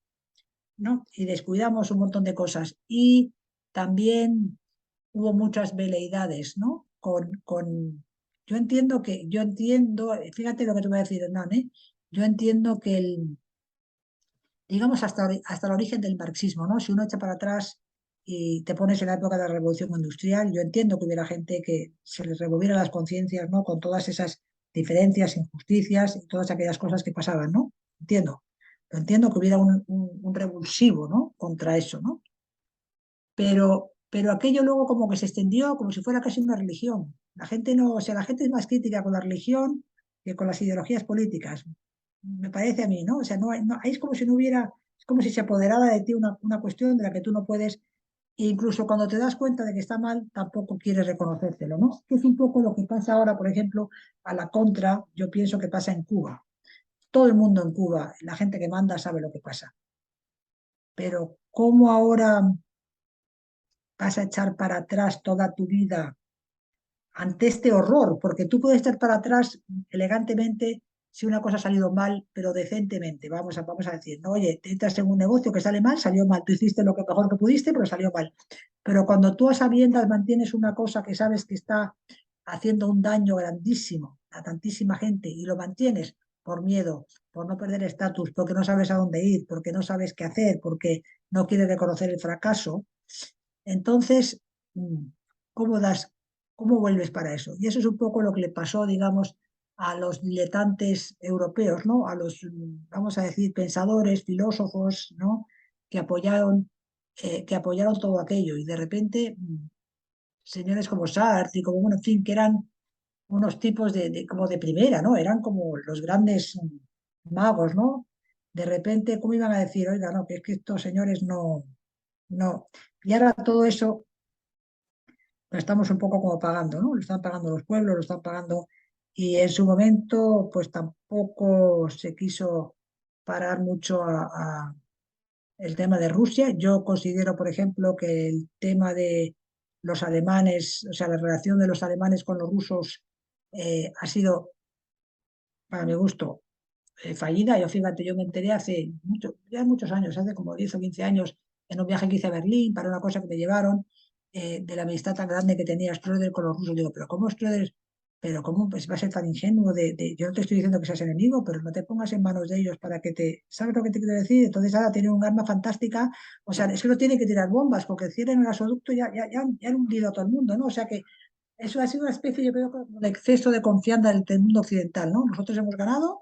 [SPEAKER 4] ¿no? Y descuidamos un montón de cosas. Y también hubo muchas veleidades, ¿no? Yo entiendo, fíjate lo que te voy a decir, Hernán, ¿eh? Yo entiendo que digamos, hasta el origen del marxismo, ¿no? Si uno echa para atrás y te pones en la época de la Revolución Industrial, yo entiendo que hubiera gente que se les revolviera las conciencias, ¿no? Con todas esas diferencias, injusticias y todas aquellas cosas que pasaban, ¿no? Entiendo. Lo entiendo que hubiera un revulsivo, ¿no? Contra eso, ¿no? Pero aquello luego como que se extendió como si fuera casi una religión. La gente no, o sea, la gente es más crítica con la religión que con las ideologías políticas. Me parece a mí, ¿no? O sea, ahí es como si no hubiera, es como si se apoderara de ti una cuestión de la que tú no puedes, e incluso cuando te das cuenta de que está mal, tampoco quieres reconocértelo, ¿no? Que es un poco lo que pasa ahora, por ejemplo, a la contra, yo pienso que pasa en Cuba. Todo el mundo en Cuba, la gente que manda sabe lo que pasa. Pero ¿cómo ahora vas a echar para atrás toda tu vida ante este horror? Porque tú puedes echar para atrás elegantemente si una cosa ha salido mal, pero decentemente. Vamos a decir, no, oye, te entras en un negocio que sale mal, salió mal. Tú hiciste lo que mejor que pudiste, pero salió mal. Pero cuando tú a sabiendas mantienes una cosa que sabes que está haciendo un daño grandísimo a tantísima gente y lo mantienes por miedo, por no perder estatus, porque no sabes a dónde ir, porque no sabes qué hacer, porque no quieres reconocer el fracaso, entonces, ¿cómo das, cómo vuelves para eso? Y eso es un poco lo que le pasó, digamos, a los diletantes europeos, ¿no? A los, vamos a decir, pensadores, filósofos, ¿no? Que apoyaron todo aquello. Y de repente, señores como Sartre y como, bueno, en fin, que eran unos tipos como de primera, ¿no? Eran como los grandes magos, ¿no? De repente, ¿cómo iban a decir, oiga, no, que es que estos señores no. Y ahora todo eso lo estamos un poco como pagando, ¿no? Lo están pagando los pueblos, lo están pagando. Y en su momento, pues tampoco se quiso parar mucho a el tema de Rusia. Yo considero, por ejemplo, que el tema de los alemanes, o sea, la relación de los alemanes con los rusos ha sido, para mi gusto, fallida. Yo, fíjate, yo me enteré ya muchos años, hace como 10 o 15 años, en un viaje que hice a Berlín para una cosa que me llevaron, de la amistad tan grande que tenía Schröder con los rusos. Digo, pero ¿cómo Schröder? Pero ¿cómo pues, va a ser tan ingenuo yo no te estoy diciendo que seas enemigo, pero no te pongas en manos de ellos para que ¿sabes lo que te quiero decir? Entonces ahora tiene un arma fantástica, o sea, es que no tiene que tirar bombas, porque cierran el gasoducto ya han hundido a todo el mundo, ¿no? O sea que eso ha sido una especie, yo creo, de exceso de confianza del mundo occidental, ¿no? Nosotros hemos ganado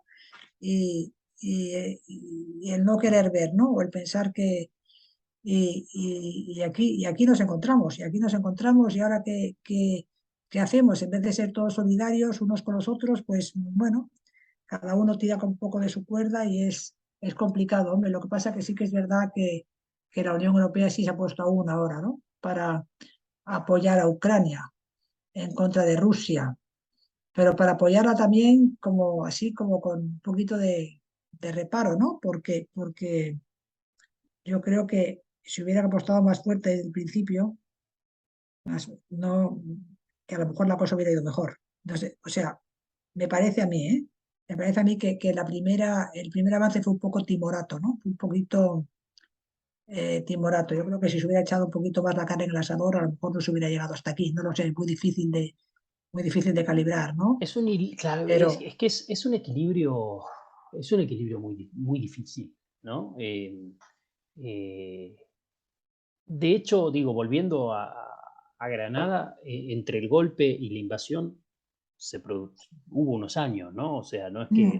[SPEAKER 4] y el no querer ver, ¿no? O el pensar que... y aquí y aquí nos encontramos, y ahora ¿qué hacemos? En vez de ser todos solidarios unos con los otros, pues bueno, cada uno tira con un poco de su cuerda y es complicado, hombre. Lo que pasa que sí que es verdad que la Unión Europea sí se ha puesto a una ahora, ¿no? Para apoyar a Ucrania en contra de Rusia, pero para apoyarla también como así, como con un poquito de reparo, ¿no? Porque yo creo que si hubiera apostado más fuerte desde el principio, no, que a lo mejor la cosa hubiera ido mejor. Entonces, o sea, me parece a mí, ¿eh? Me parece a mí que el primer avance fue un poco timorato, ¿no? Fue un poquito timorato. Yo creo que si se hubiera echado un poquito más la carne en el asador, a lo mejor no se hubiera llegado hasta aquí. No lo sé, es muy difícil de calibrar, ¿no?
[SPEAKER 3] Claro,
[SPEAKER 4] Pero
[SPEAKER 3] es que es un equilibrio muy difícil, ¿no? Eh, de hecho, digo, volviendo a Granada, entre el golpe y la invasión hubo unos años, ¿no? O sea,
[SPEAKER 4] mm,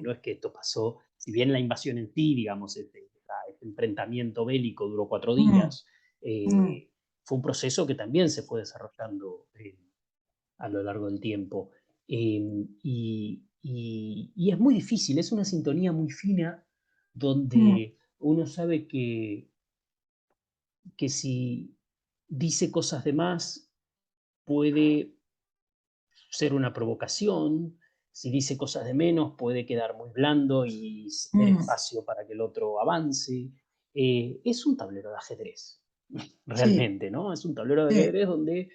[SPEAKER 3] no es que esto pasó, si bien la invasión en sí, digamos, este enfrentamiento bélico duró 4
[SPEAKER 4] mm,
[SPEAKER 3] días,
[SPEAKER 4] mm,
[SPEAKER 3] fue un proceso que también se fue desarrollando a lo largo del tiempo. Y es muy difícil, es una sintonía muy fina
[SPEAKER 4] mm,
[SPEAKER 3] donde uno sabe que si dice cosas de más puede ser una provocación, si dice cosas de menos puede quedar muy blando y ceder
[SPEAKER 4] mm,
[SPEAKER 3] espacio para que el otro avance. Es un tablero de ajedrez,
[SPEAKER 4] sí,
[SPEAKER 3] realmente, ¿no? Es un tablero de
[SPEAKER 4] sí,
[SPEAKER 3] ajedrez donde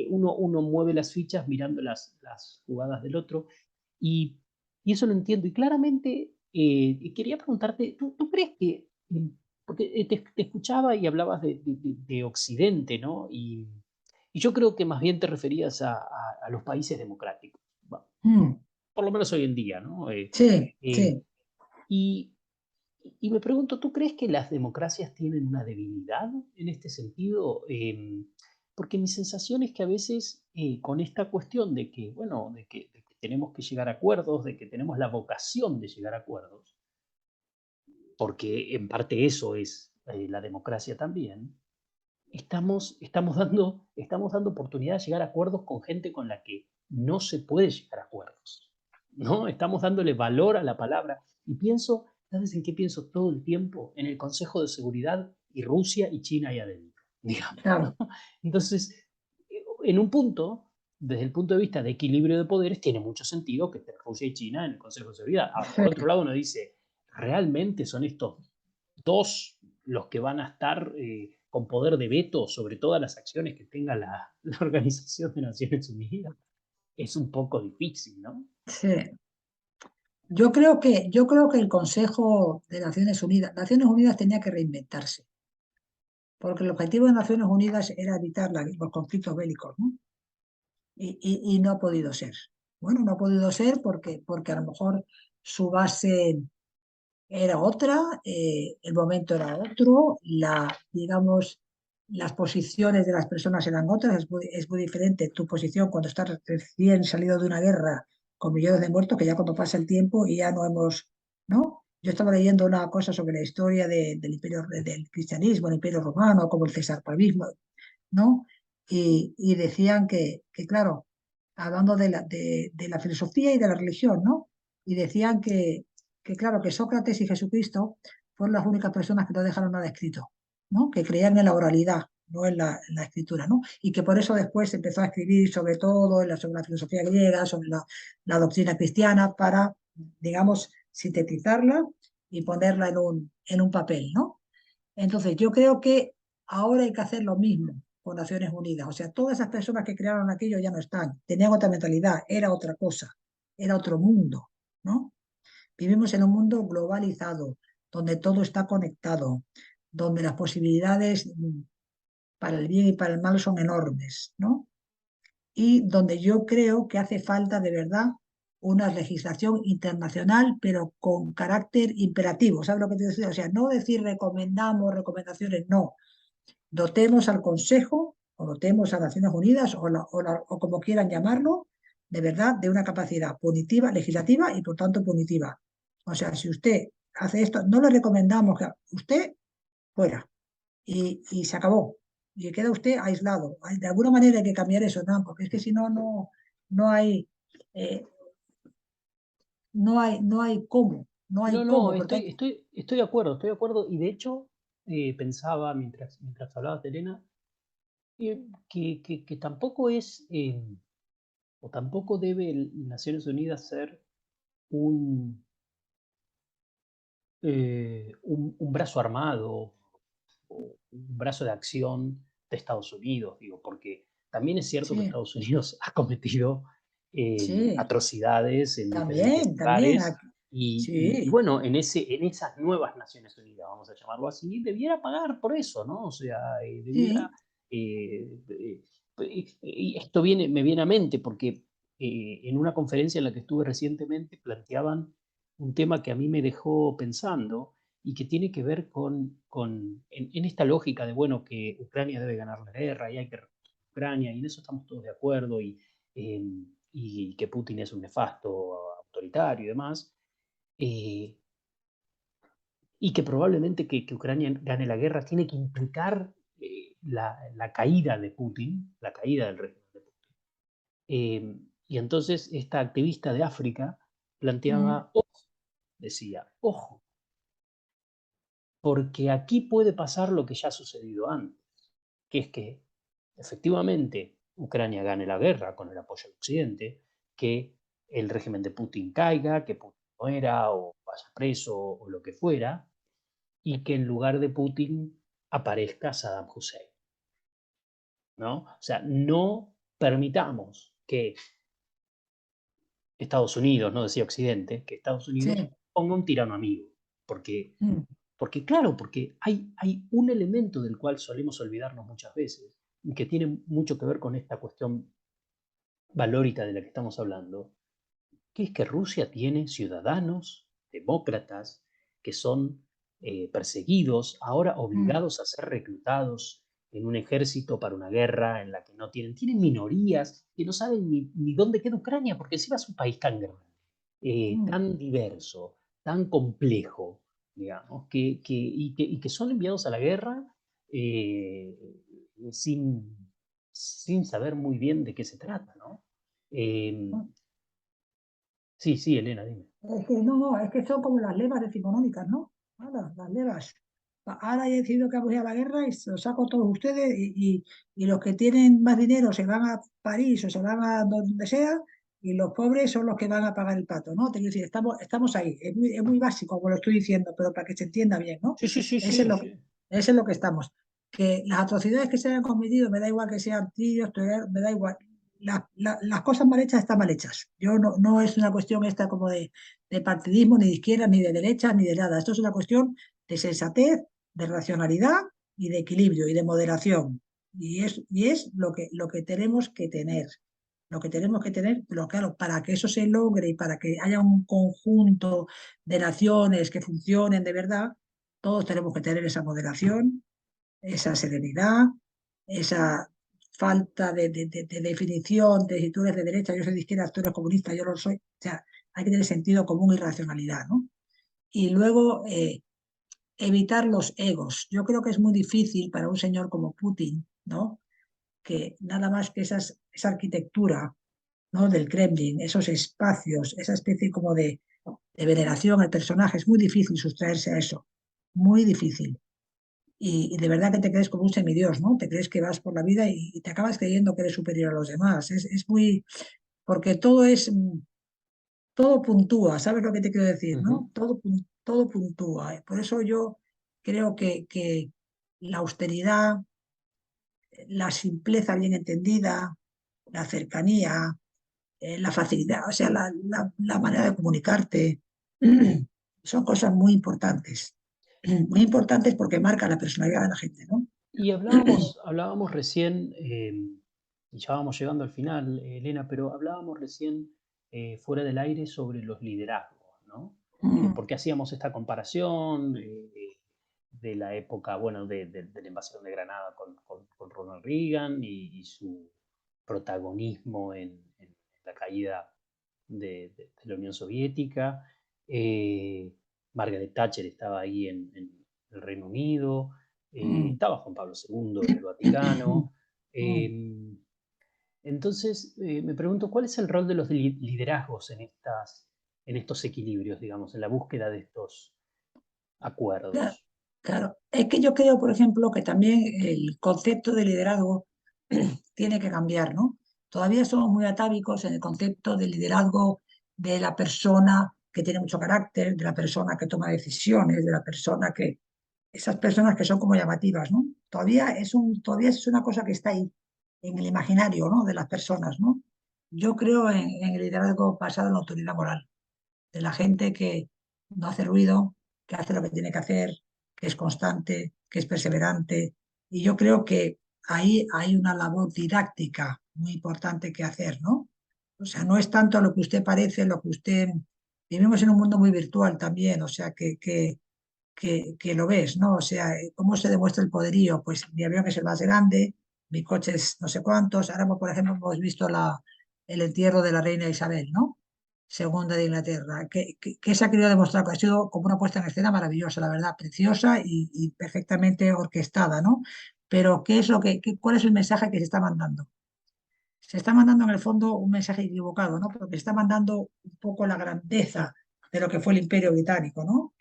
[SPEAKER 3] uno mueve las fichas mirando las jugadas del otro y eso lo entiendo. Y claramente quería preguntarte, ¿tú crees que, porque te escuchaba y hablabas de Occidente, ¿no? Y yo creo que más bien te referías a los países democráticos,
[SPEAKER 4] Mm,
[SPEAKER 3] por lo menos hoy en día, ¿no?
[SPEAKER 4] sí,
[SPEAKER 3] Eh,
[SPEAKER 4] sí.
[SPEAKER 3] y, y me pregunto, ¿tú crees que las democracias tienen una debilidad en este sentido? Porque mi sensación es que a veces con esta cuestión de que, bueno, de que tenemos que llegar a acuerdos, de que tenemos la vocación de llegar a acuerdos, porque en parte eso es la democracia también, estamos dando oportunidad de llegar a acuerdos con gente con la que no se puede llegar a acuerdos, ¿no? Estamos dándole valor a la palabra. Y pienso, ¿sabes en qué pienso todo el tiempo? En el Consejo de Seguridad y Rusia y China ahí adentro, digamos, ¿no?
[SPEAKER 4] Claro,
[SPEAKER 3] Entonces, en un punto, desde el punto de vista de equilibrio de poderes, tiene mucho sentido que esté Rusia y China en el Consejo de Seguridad. Ahora, por otro
[SPEAKER 4] sí.
[SPEAKER 3] lado, uno dice, ¿realmente son estos dos los que van a estar con poder de veto sobre todas las acciones que tenga la Organización de Naciones Unidas? Es un poco difícil, ¿no?
[SPEAKER 4] Sí. Yo creo que el Consejo de Naciones Unidas tenía que reinventarse, porque el objetivo de Naciones Unidas era evitar los conflictos bélicos, ¿no? Y no ha podido ser. Bueno, no ha podido ser porque a lo mejor su base era otra, el momento era otro, digamos, las posiciones de las personas eran otras, es muy diferente tu posición cuando estás recién salido de una guerra con millones de muertos, que ya cuando pasa el tiempo y ya no hemos, ¿no? Yo estaba leyendo una cosa sobre la historia del imperio, del cristianismo, el imperio romano, como el cesarpavismo, ¿no? Y decían claro, hablando de la filosofía y de la religión, ¿no? Y decían claro, que Sócrates y Jesucristo fueron las únicas personas que no dejaron nada escrito, ¿no? Que creían en la oralidad, no en la escritura, ¿no? Y que por eso después se empezó a escribir sobre todo, sobre la filosofía griega, sobre la doctrina cristiana, para, digamos, sintetizarla y ponerla en un papel, ¿no? Entonces, yo creo que ahora hay que hacer lo mismo con Naciones Unidas. O sea, todas esas personas que crearon aquello ya no están, tenían otra mentalidad, era otra cosa, era otro mundo, ¿no? Vivimos en un mundo globalizado, donde todo está conectado, donde las posibilidades para el bien y para el mal son enormes, ¿no? Y donde yo creo que hace falta de verdad una legislación internacional, pero con carácter imperativo. ¿Sabes lo que te decía? O sea, no decir recomendamos, recomendaciones, no. Dotemos al Consejo o dotemos a Naciones Unidas o como quieran llamarlo, de verdad, de una capacidad punitiva, legislativa y por tanto punitiva. O sea, si usted hace esto, no le recomendamos que usted fuera y se acabó. Y queda usted aislado. De alguna manera hay que cambiar eso, ¿no? Porque es que si no, no hay, eh, no hay cómo, no hay
[SPEAKER 3] No, no,
[SPEAKER 4] cómo, porque
[SPEAKER 3] estoy de acuerdo, estoy de acuerdo. Y de hecho, pensaba mientras hablabas de Elena, que tampoco es, o tampoco debe Naciones Unidas ser un, un brazo armado o un brazo de acción de Estados Unidos, digo, porque también es cierto que
[SPEAKER 4] sí,
[SPEAKER 3] Estados Unidos ha cometido
[SPEAKER 4] sí,
[SPEAKER 3] atrocidades en diferentes
[SPEAKER 4] también,
[SPEAKER 3] lugares y
[SPEAKER 4] sí,
[SPEAKER 3] bueno, en esas nuevas Naciones Unidas, vamos a llamarlo así, debiera pagar por eso, ¿no? O sea, debiera...
[SPEAKER 4] sí,
[SPEAKER 3] y esto me viene a mente porque en una conferencia en la que estuve recientemente planteaban un tema que a mí me dejó pensando y que tiene que ver en esta lógica de, bueno, que Ucrania debe ganar la guerra y hay que reconstruir Ucrania, y en eso estamos todos de acuerdo, eh, y que Putin es un nefasto autoritario y demás, eh, y que probablemente que Ucrania gane la guerra tiene que implicar la caída de Putin, la caída del régimen de Putin. Y entonces esta activista de África
[SPEAKER 4] mm,
[SPEAKER 3] planteaba, ojo, decía, ojo, porque aquí puede pasar lo que ya ha sucedido antes, que es que efectivamente Ucrania gane la guerra con el apoyo del Occidente, que el régimen de Putin caiga, que Putin muera o vaya preso o lo que fuera, y que en lugar de Putin aparezca Saddam Hussein. ¿no? O sea, no permitamos que Estados Unidos, no decía Occidente, que Estados Unidos
[SPEAKER 4] Sí.
[SPEAKER 3] ponga un tirano amigo. Porque,
[SPEAKER 4] Mm,
[SPEAKER 3] porque claro, porque hay un elemento del cual solemos olvidarnos muchas veces, y que tiene mucho que ver con esta cuestión valórica de la que estamos hablando, que es que Rusia tiene ciudadanos demócratas que son perseguidos, ahora
[SPEAKER 4] mm,
[SPEAKER 3] obligados a ser reclutados en un ejército para una guerra en la que no tienen minorías que no saben ni dónde queda Ucrania, porque encima es un país tan grande,
[SPEAKER 4] mm.
[SPEAKER 3] tan diverso, tan complejo, digamos, y que son enviados a la guerra eh, sin, sin saber muy bien de qué se trata, ¿no? Eh, Sí, sí, Elena, dime.
[SPEAKER 4] Es que no, es que son como las levas decimonónicas, ¿no? Nada, las levas. Ahora he decidido que voy a la guerra y se los saco a todos ustedes y los que tienen más dinero se van a París o se van a donde sea y los pobres son los que van a pagar el pato, ¿no? Te quiero decir, estamos ahí. Es muy básico, como lo estoy diciendo, pero para que se entienda bien, ¿no?
[SPEAKER 3] Sí, sí, sí,
[SPEAKER 4] Ese es
[SPEAKER 3] sí,
[SPEAKER 4] lo,
[SPEAKER 3] sí.
[SPEAKER 4] ese es lo que estamos. Que las atrocidades que se hayan cometido, me da igual que sean tiros, me da igual. Las cosas mal hechas están mal hechas. Yo no es una cuestión esta como de partidismo, ni de izquierda, ni de derecha, ni de nada. Esto es una cuestión de sensatez, de racionalidad y de equilibrio y de moderación. Y es lo que tenemos que tener. Lo que tenemos que tener, pero claro, para que eso se logre y para que haya un conjunto de naciones que funcionen de verdad, todos tenemos que tener esa moderación, esa serenidad, esa falta de definición de si tú eres de derecha, yo soy de izquierda, tú eres comunista, yo lo soy. O sea, hay que tener sentido común y racionalidad, ¿no? Y luego evitar los egos. Yo creo que es muy difícil para un señor como Putin, ¿no? Que nada más que esa arquitectura, ¿no? Del Kremlin, esos espacios, esa especie como de veneración al personaje, es muy difícil sustraerse a eso, muy difícil. Y de verdad que te crees como un semidios, ¿no? Te crees que vas por la vida y te acabas creyendo que eres superior a los demás. Es muy, porque todo puntúa, ¿sabes lo que te quiero decir,
[SPEAKER 3] Ujú.
[SPEAKER 4] no? Todo puntúa. Por eso yo creo que la austeridad, la simpleza bien entendida, la cercanía, la facilidad, o sea, la manera de comunicarte, son cosas muy importantes. Muy importantes porque marcan la personalidad de la gente, ¿no?
[SPEAKER 3] Y hablábamos recién, y ya vamos llegando al final, Elena, pero hablábamos recién fuera del aire sobre los liderazgos, ¿no? Porque hacíamos esta comparación de la época, bueno, de la invasión de Granada con Ronald Reagan y su protagonismo en la caída de la Unión Soviética. Margaret Thatcher estaba ahí en el Reino Unido. Estaba Juan Pablo II en el Vaticano. Eh, entonces, me pregunto, ¿cuál es el rol de los liderazgos en estos equilibrios, digamos, en la búsqueda de estos
[SPEAKER 4] Claro,
[SPEAKER 3] acuerdos?
[SPEAKER 4] claro. Es que yo creo, por ejemplo, que también el concepto de liderazgo tiene que cambiar, ¿no? Todavía somos muy atávicos en el concepto de liderazgo de la persona que tiene mucho carácter, de la persona que toma decisiones, de la persona que... Esas personas que son como llamativas, ¿no? Todavía es una cosa que está ahí, en el imaginario, ¿no? De las personas, ¿no? Yo creo en el liderazgo basado en la autoridad moral de la gente que no hace ruido, que hace lo que tiene que hacer, que es constante, que es perseverante. Y yo creo que ahí hay una labor didáctica muy importante que hacer, ¿no? O sea, no es tanto lo que usted parece, lo que usted... Vivimos en un mundo muy virtual también, o sea, que lo ves, ¿no? O sea, ¿cómo se demuestra el poderío? Pues mi avión es el más grande, mi coche es no sé cuántos. Ahora, por ejemplo, hemos visto el entierro de la reina Isabel, ¿no? Segunda de Inglaterra, que se ha querido demostrar que ha sido como una puesta en escena maravillosa, la verdad, preciosa y perfectamente orquestada, ¿no? Pero ¿cuál es el mensaje que se está mandando? Se está mandando en el fondo un mensaje equivocado, ¿no? Porque se está mandando un poco la grandeza de lo que fue el Imperio Británico, ¿no?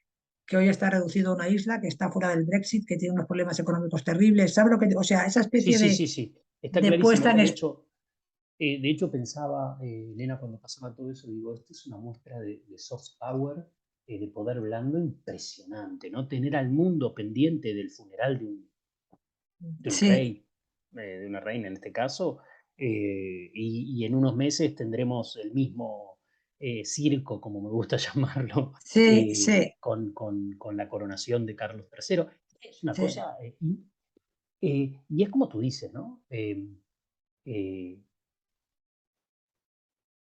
[SPEAKER 4] Que hoy está reducido a una isla, que está fuera del Brexit, que tiene unos problemas económicos terribles. ¿Sabe lo que? O sea, esa
[SPEAKER 3] Sí,
[SPEAKER 4] especie
[SPEAKER 3] sí, sí, sí, está
[SPEAKER 4] de puesta
[SPEAKER 3] clarísimo.
[SPEAKER 4] en...
[SPEAKER 3] De hecho pensaba, Elena, cuando pasaba todo eso, digo, esto es una muestra de soft power, de poder blando impresionante, ¿no? Tener al mundo pendiente del funeral de un
[SPEAKER 4] Sí,
[SPEAKER 3] rey. de una reina en este caso, y en unos meses tendremos el mismo circo, como me gusta llamarlo,
[SPEAKER 4] Sí, sí,
[SPEAKER 3] con la coronación de Carlos III. Es una
[SPEAKER 4] sí,
[SPEAKER 3] cosa, y es como tú dices, ¿no? Eh,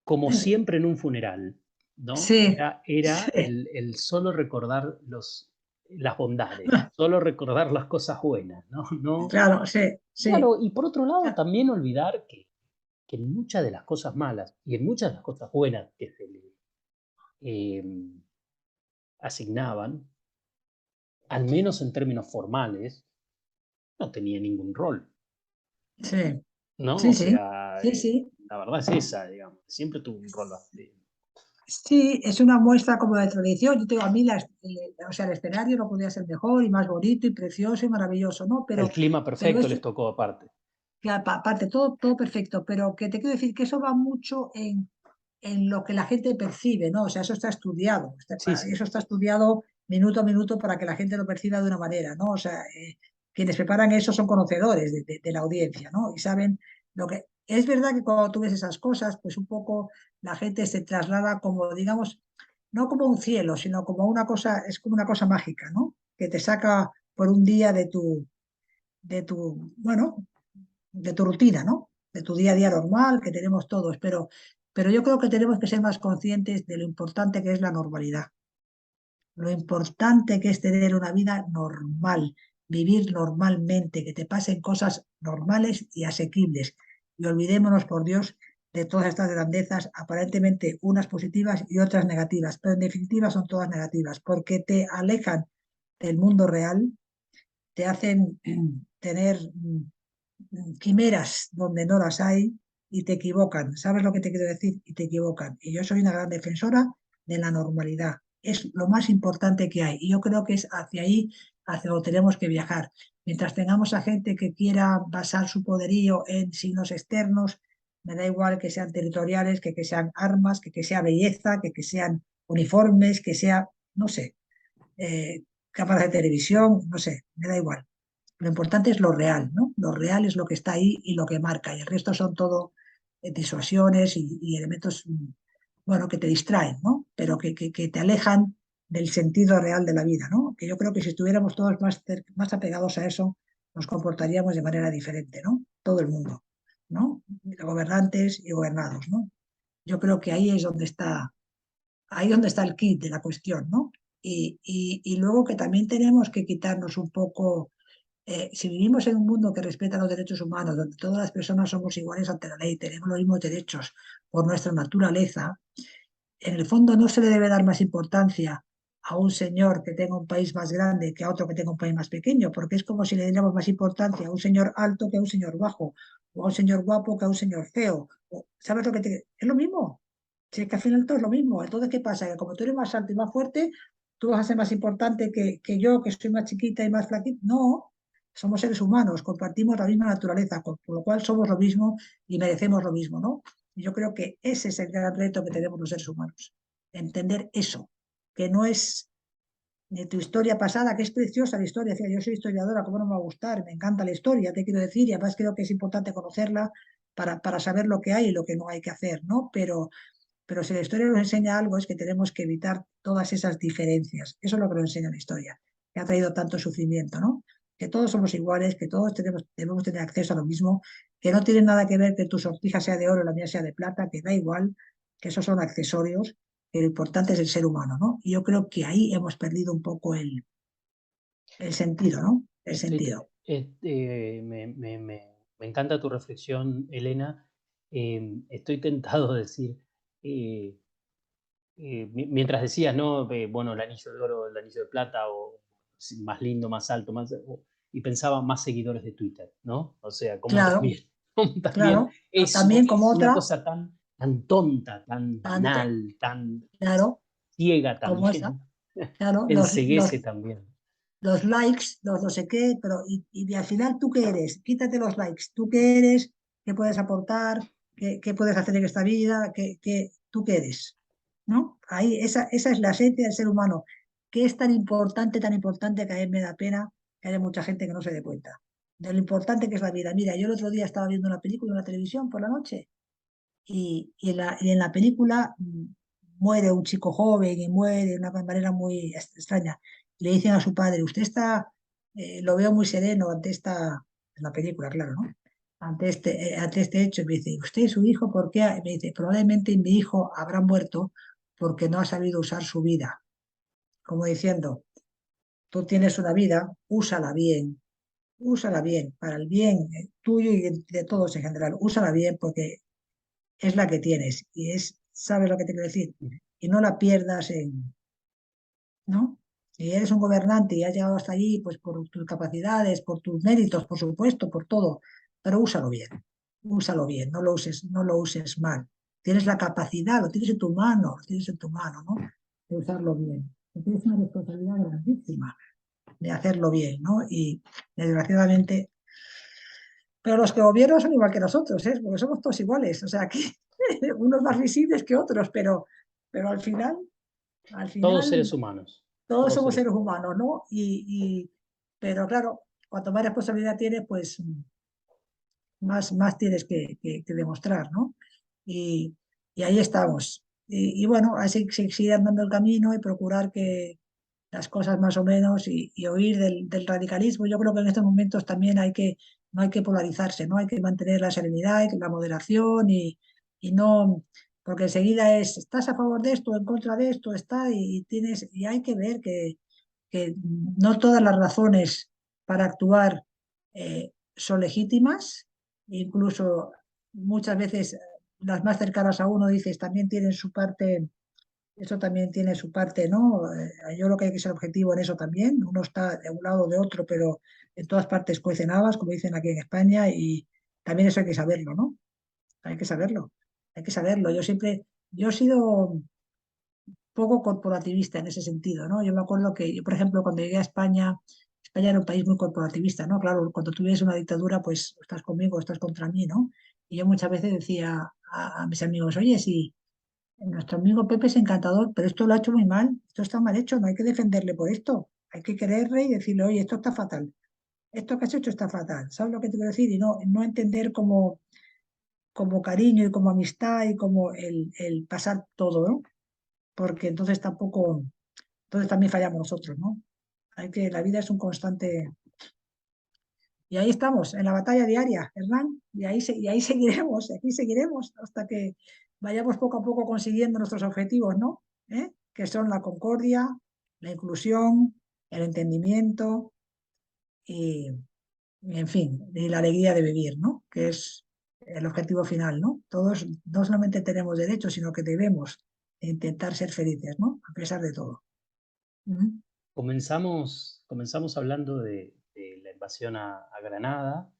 [SPEAKER 3] como siempre en un funeral, ¿no?
[SPEAKER 4] sí,
[SPEAKER 3] Era
[SPEAKER 4] sí,
[SPEAKER 3] el solo recordar las bondades, solo recordar las cosas buenas, ¿no? No,
[SPEAKER 4] claro, sí, sí,
[SPEAKER 3] claro, y por otro lado también olvidar que en muchas de las cosas malas y en muchas de las cosas buenas que se le asignaban, al menos en términos formales, no tenía ningún rol,
[SPEAKER 4] sí,
[SPEAKER 3] ¿no? O
[SPEAKER 4] sí, sí,
[SPEAKER 3] sea,
[SPEAKER 4] sí, sí.
[SPEAKER 3] la verdad es esa, digamos, siempre tuvo un rol bastante.
[SPEAKER 4] Sí, es una muestra como de tradición. Yo tengo a mí, o sea, el escenario no podía ser mejor y más bonito y precioso y maravilloso, ¿no?
[SPEAKER 3] El clima
[SPEAKER 4] Pero
[SPEAKER 3] perfecto
[SPEAKER 4] es,
[SPEAKER 3] les tocó aparte.
[SPEAKER 4] que aparte, todo perfecto, pero que te quiero decir que eso va mucho en lo que la gente percibe, ¿no? O sea, eso está estudiado,
[SPEAKER 3] Sí, sí.
[SPEAKER 4] eso está estudiado minuto a minuto para que la gente lo perciba de una manera, ¿no? O sea, quienes preparan eso son conocedores de la audiencia, ¿no? Y saben lo que... Es verdad que cuando tú ves esas cosas, pues un poco la gente se traslada como, digamos, no como un cielo, sino como una cosa, es como una cosa mágica, ¿no? Que te saca por un día bueno, de tu rutina, ¿no? De tu día a día normal que tenemos todos, pero yo creo que tenemos que ser más conscientes de lo importante que es la normalidad, lo importante que es tener una vida normal, vivir normalmente, que te pasen cosas normales y asequibles. Y olvidémonos, por Dios, de todas estas grandezas, aparentemente unas positivas y otras negativas, pero en definitiva son todas negativas, porque te alejan del mundo real, te hacen tener quimeras donde no las hay y te equivocan. ¿Sabes lo que te quiero decir? Y te equivocan. Y yo soy una gran defensora de la normalidad. Es lo más importante que hay. Y yo creo que es hacia ahí, hacia donde tenemos que viajar. Mientras tengamos a gente que quiera basar su poderío en signos externos, me da igual que sean territoriales, que sean armas, que sea belleza, que sean uniformes, que sea, no sé, cámaras de televisión, no sé, me da igual. Lo importante es lo real, ¿no? Lo real es lo que está ahí y lo que marca, y el resto son todo disuasiones y elementos, bueno, que te distraen, ¿no? Pero que te alejan del sentido real de la vida, ¿no? Que yo creo que si estuviéramos todos más apegados a eso, nos comportaríamos de manera diferente, ¿no? Todo el mundo, ¿no? Gobernantes y gobernados, ¿no? Yo creo que ahí es donde está el kit de la cuestión, ¿no? Y luego que también tenemos que quitarnos un poco si vivimos en un mundo que respeta los derechos humanos, donde todas las personas somos iguales ante la ley, tenemos los mismos derechos por nuestra naturaleza, en el fondo no se le debe dar más importancia a un señor que tenga un país más grande que a otro que tenga un país más pequeño, porque es como si le diéramos más importancia a un señor alto que a un señor bajo, o a un señor guapo que a un señor feo. ¿Sabes lo que te... Es lo mismo. Si es que al final todo es lo mismo. Entonces, ¿qué pasa? Que como tú eres más alto y más fuerte, tú vas a ser más importante que yo, que soy más chiquita y más flaquita. No, somos seres humanos, compartimos la misma naturaleza, por lo cual somos lo mismo y merecemos lo mismo, ¿no? Y yo creo que ese es el gran reto que tenemos los seres humanos. Entender eso, que no es de tu historia pasada, que es preciosa la historia. Decía, yo soy historiadora, ¿cómo no me va a gustar? Me encanta la historia, te quiero decir, y además creo que es importante conocerla para saber lo que hay y lo que no hay que hacer, ¿no? Pero si la historia nos enseña algo es que tenemos que evitar todas esas diferencias. Eso es lo que nos enseña la historia, que ha traído tanto sufrimiento, ¿no? Que todos somos iguales, que todos debemos tener acceso a lo mismo, que no tiene nada que ver que tu sortija sea de oro o la mía sea de plata, que da igual, que esos son accesorios, que lo importante es el ser humano, ¿no? Y yo creo que ahí hemos perdido un poco el sentido, ¿no? El
[SPEAKER 3] Estoy,
[SPEAKER 4] sentido.
[SPEAKER 3] me encanta tu reflexión, Elena. Estoy tentado de decir, mientras decías, ¿no? Bueno, el anillo de oro, el anillo de plata, o más lindo, más alto, y pensaba más seguidores de Twitter, ¿no? O sea, como
[SPEAKER 4] Claro,
[SPEAKER 3] también, como también
[SPEAKER 4] claro.
[SPEAKER 3] eso
[SPEAKER 4] También como
[SPEAKER 3] es una
[SPEAKER 4] otra,
[SPEAKER 3] cosa tan tonta, tan
[SPEAKER 4] tanto,
[SPEAKER 3] banal, tan
[SPEAKER 4] claro,
[SPEAKER 3] ciega
[SPEAKER 4] como esa.
[SPEAKER 3] también,
[SPEAKER 4] Claro,
[SPEAKER 3] enceguece también.
[SPEAKER 4] los likes, los no sé qué, pero y al final tú qué eres, quítate los likes, tú qué eres, qué puedes aportar, qué puedes hacer en esta vida, tú qué eres, ¿no? Ahí, esa es la esencia del ser humano, que es tan importante que a mí me da pena que haya mucha gente que no se dé cuenta. de lo importante que es la vida. Mira, yo el otro día estaba viendo una película en la televisión por la noche y en la película muere un chico joven y muere de una manera muy extraña. Le dicen a su padre, usted está, lo veo muy sereno ante esta, en la película, claro, ¿no? Ante este hecho. Y me dice, ¿usted es su hijo? ¿Por qué? Y me dice, probablemente mi hijo habrá muerto porque no ha sabido usar su vida. Como diciendo, tú tienes una vida, úsala bien, para el bien tuyo y de todos en general. Úsala bien porque es la que tienes y sabes lo que te quiero decir, y no la pierdas ¿no? Si eres un gobernante y has llegado hasta allí, pues por tus capacidades, por tus méritos, por supuesto, por todo, pero úsalo bien, no lo uses mal. Tienes la capacidad, lo tienes en tu mano, ¿no? De usarlo bien. Tienes una responsabilidad grandísima de hacerlo bien, ¿no? Y desgraciadamente, pero los que gobiernan son igual que nosotros, ¿eh? Porque somos todos iguales, o sea que unos más visibles que otros, pero al final
[SPEAKER 3] Todos seres humanos.
[SPEAKER 4] todos somos seres humanos, ¿no? Pero claro, cuanto más responsabilidad tienes, pues más tienes que demostrar, ¿no? Y ahí estamos. Y bueno, así seguir andando el camino y procurar que las cosas más o menos y huir del radicalismo. Yo creo que en estos momentos también no hay que polarizarse, ¿no? Hay que mantener la serenidad y la moderación y no, porque enseguida estás a favor de esto, en contra de esto, y hay que ver que no todas las razones para actuar son legítimas, incluso muchas veces las más cercanas a uno, dices, también tienen su parte. Eso también tiene su parte, ¿no? Yo creo que hay que ser objetivo en eso también. Uno está de un lado o de otro, pero en todas partes cuecen habas, como dicen aquí en España, y también eso hay que saberlo, ¿no? Hay que saberlo, hay que saberlo. Yo he sido poco corporativista en ese sentido, ¿no? Yo me acuerdo que yo, por ejemplo, cuando llegué a España, España era un país muy corporativista, ¿no? Claro, cuando tú vives una dictadura, pues estás conmigo, estás contra mí, ¿no? Y yo muchas veces decía a mis amigos, oye, si nuestro amigo Pepe es encantador, pero esto lo ha hecho muy mal, esto está mal hecho, no hay que defenderle por esto, hay que quererle y decirle, oye, esto está fatal, esto que has hecho está fatal, ¿sabes lo que te quiero decir? Y no entender como cariño y como amistad y como el pasar todo, ¿no? Porque entonces también fallamos nosotros, ¿no? La vida es un constante. Y ahí estamos, en la batalla diaria, Hernán, y ahí seguiremos, aquí seguiremos hasta que vayamos poco a poco consiguiendo nuestros objetivos, ¿no? Que son la concordia, la inclusión, el entendimiento y, en fin, y la alegría de vivir, ¿no? Que es el objetivo final, ¿no? Todos no solamente tenemos derechos, sino que debemos intentar ser felices, ¿no? A pesar de todo.
[SPEAKER 3] Comenzamos hablando de la invasión a Granada,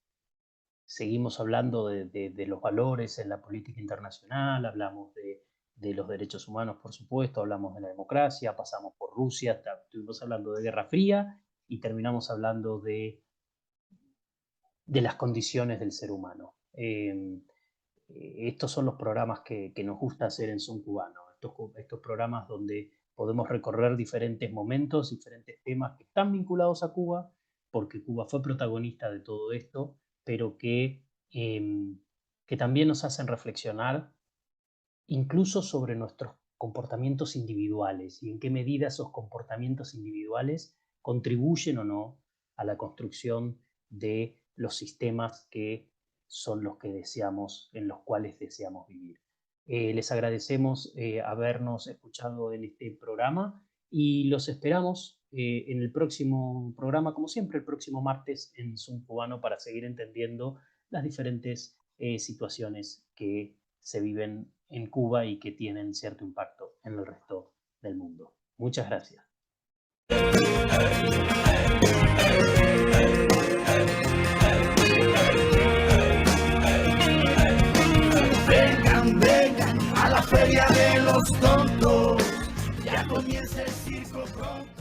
[SPEAKER 3] seguimos hablando de los valores en la política internacional, hablamos de los derechos humanos, por supuesto, hablamos de la democracia, pasamos por Rusia, estuvimos hablando de Guerra Fría y terminamos hablando de las condiciones del ser humano. Estos son los programas que nos gusta hacer en Son Cubano, estos programas donde podemos recorrer diferentes momentos, diferentes temas que están vinculados a Cuba, porque Cuba fue protagonista de todo esto, pero que también nos hacen reflexionar incluso sobre nuestros comportamientos individuales y en qué medida esos comportamientos individuales contribuyen o no a la construcción de los sistemas que son los que deseamos, en los cuales deseamos vivir. Les agradecemos habernos escuchado en este programa y los esperamos en el próximo programa, como siempre, el próximo martes en Zoom Cubano para seguir entendiendo las diferentes situaciones que se viven en Cuba y que tienen cierto impacto en el resto del mundo. Muchas gracias.
[SPEAKER 1] Vengan, vengan a la feria de los tontos, ya comienza el circo pronto.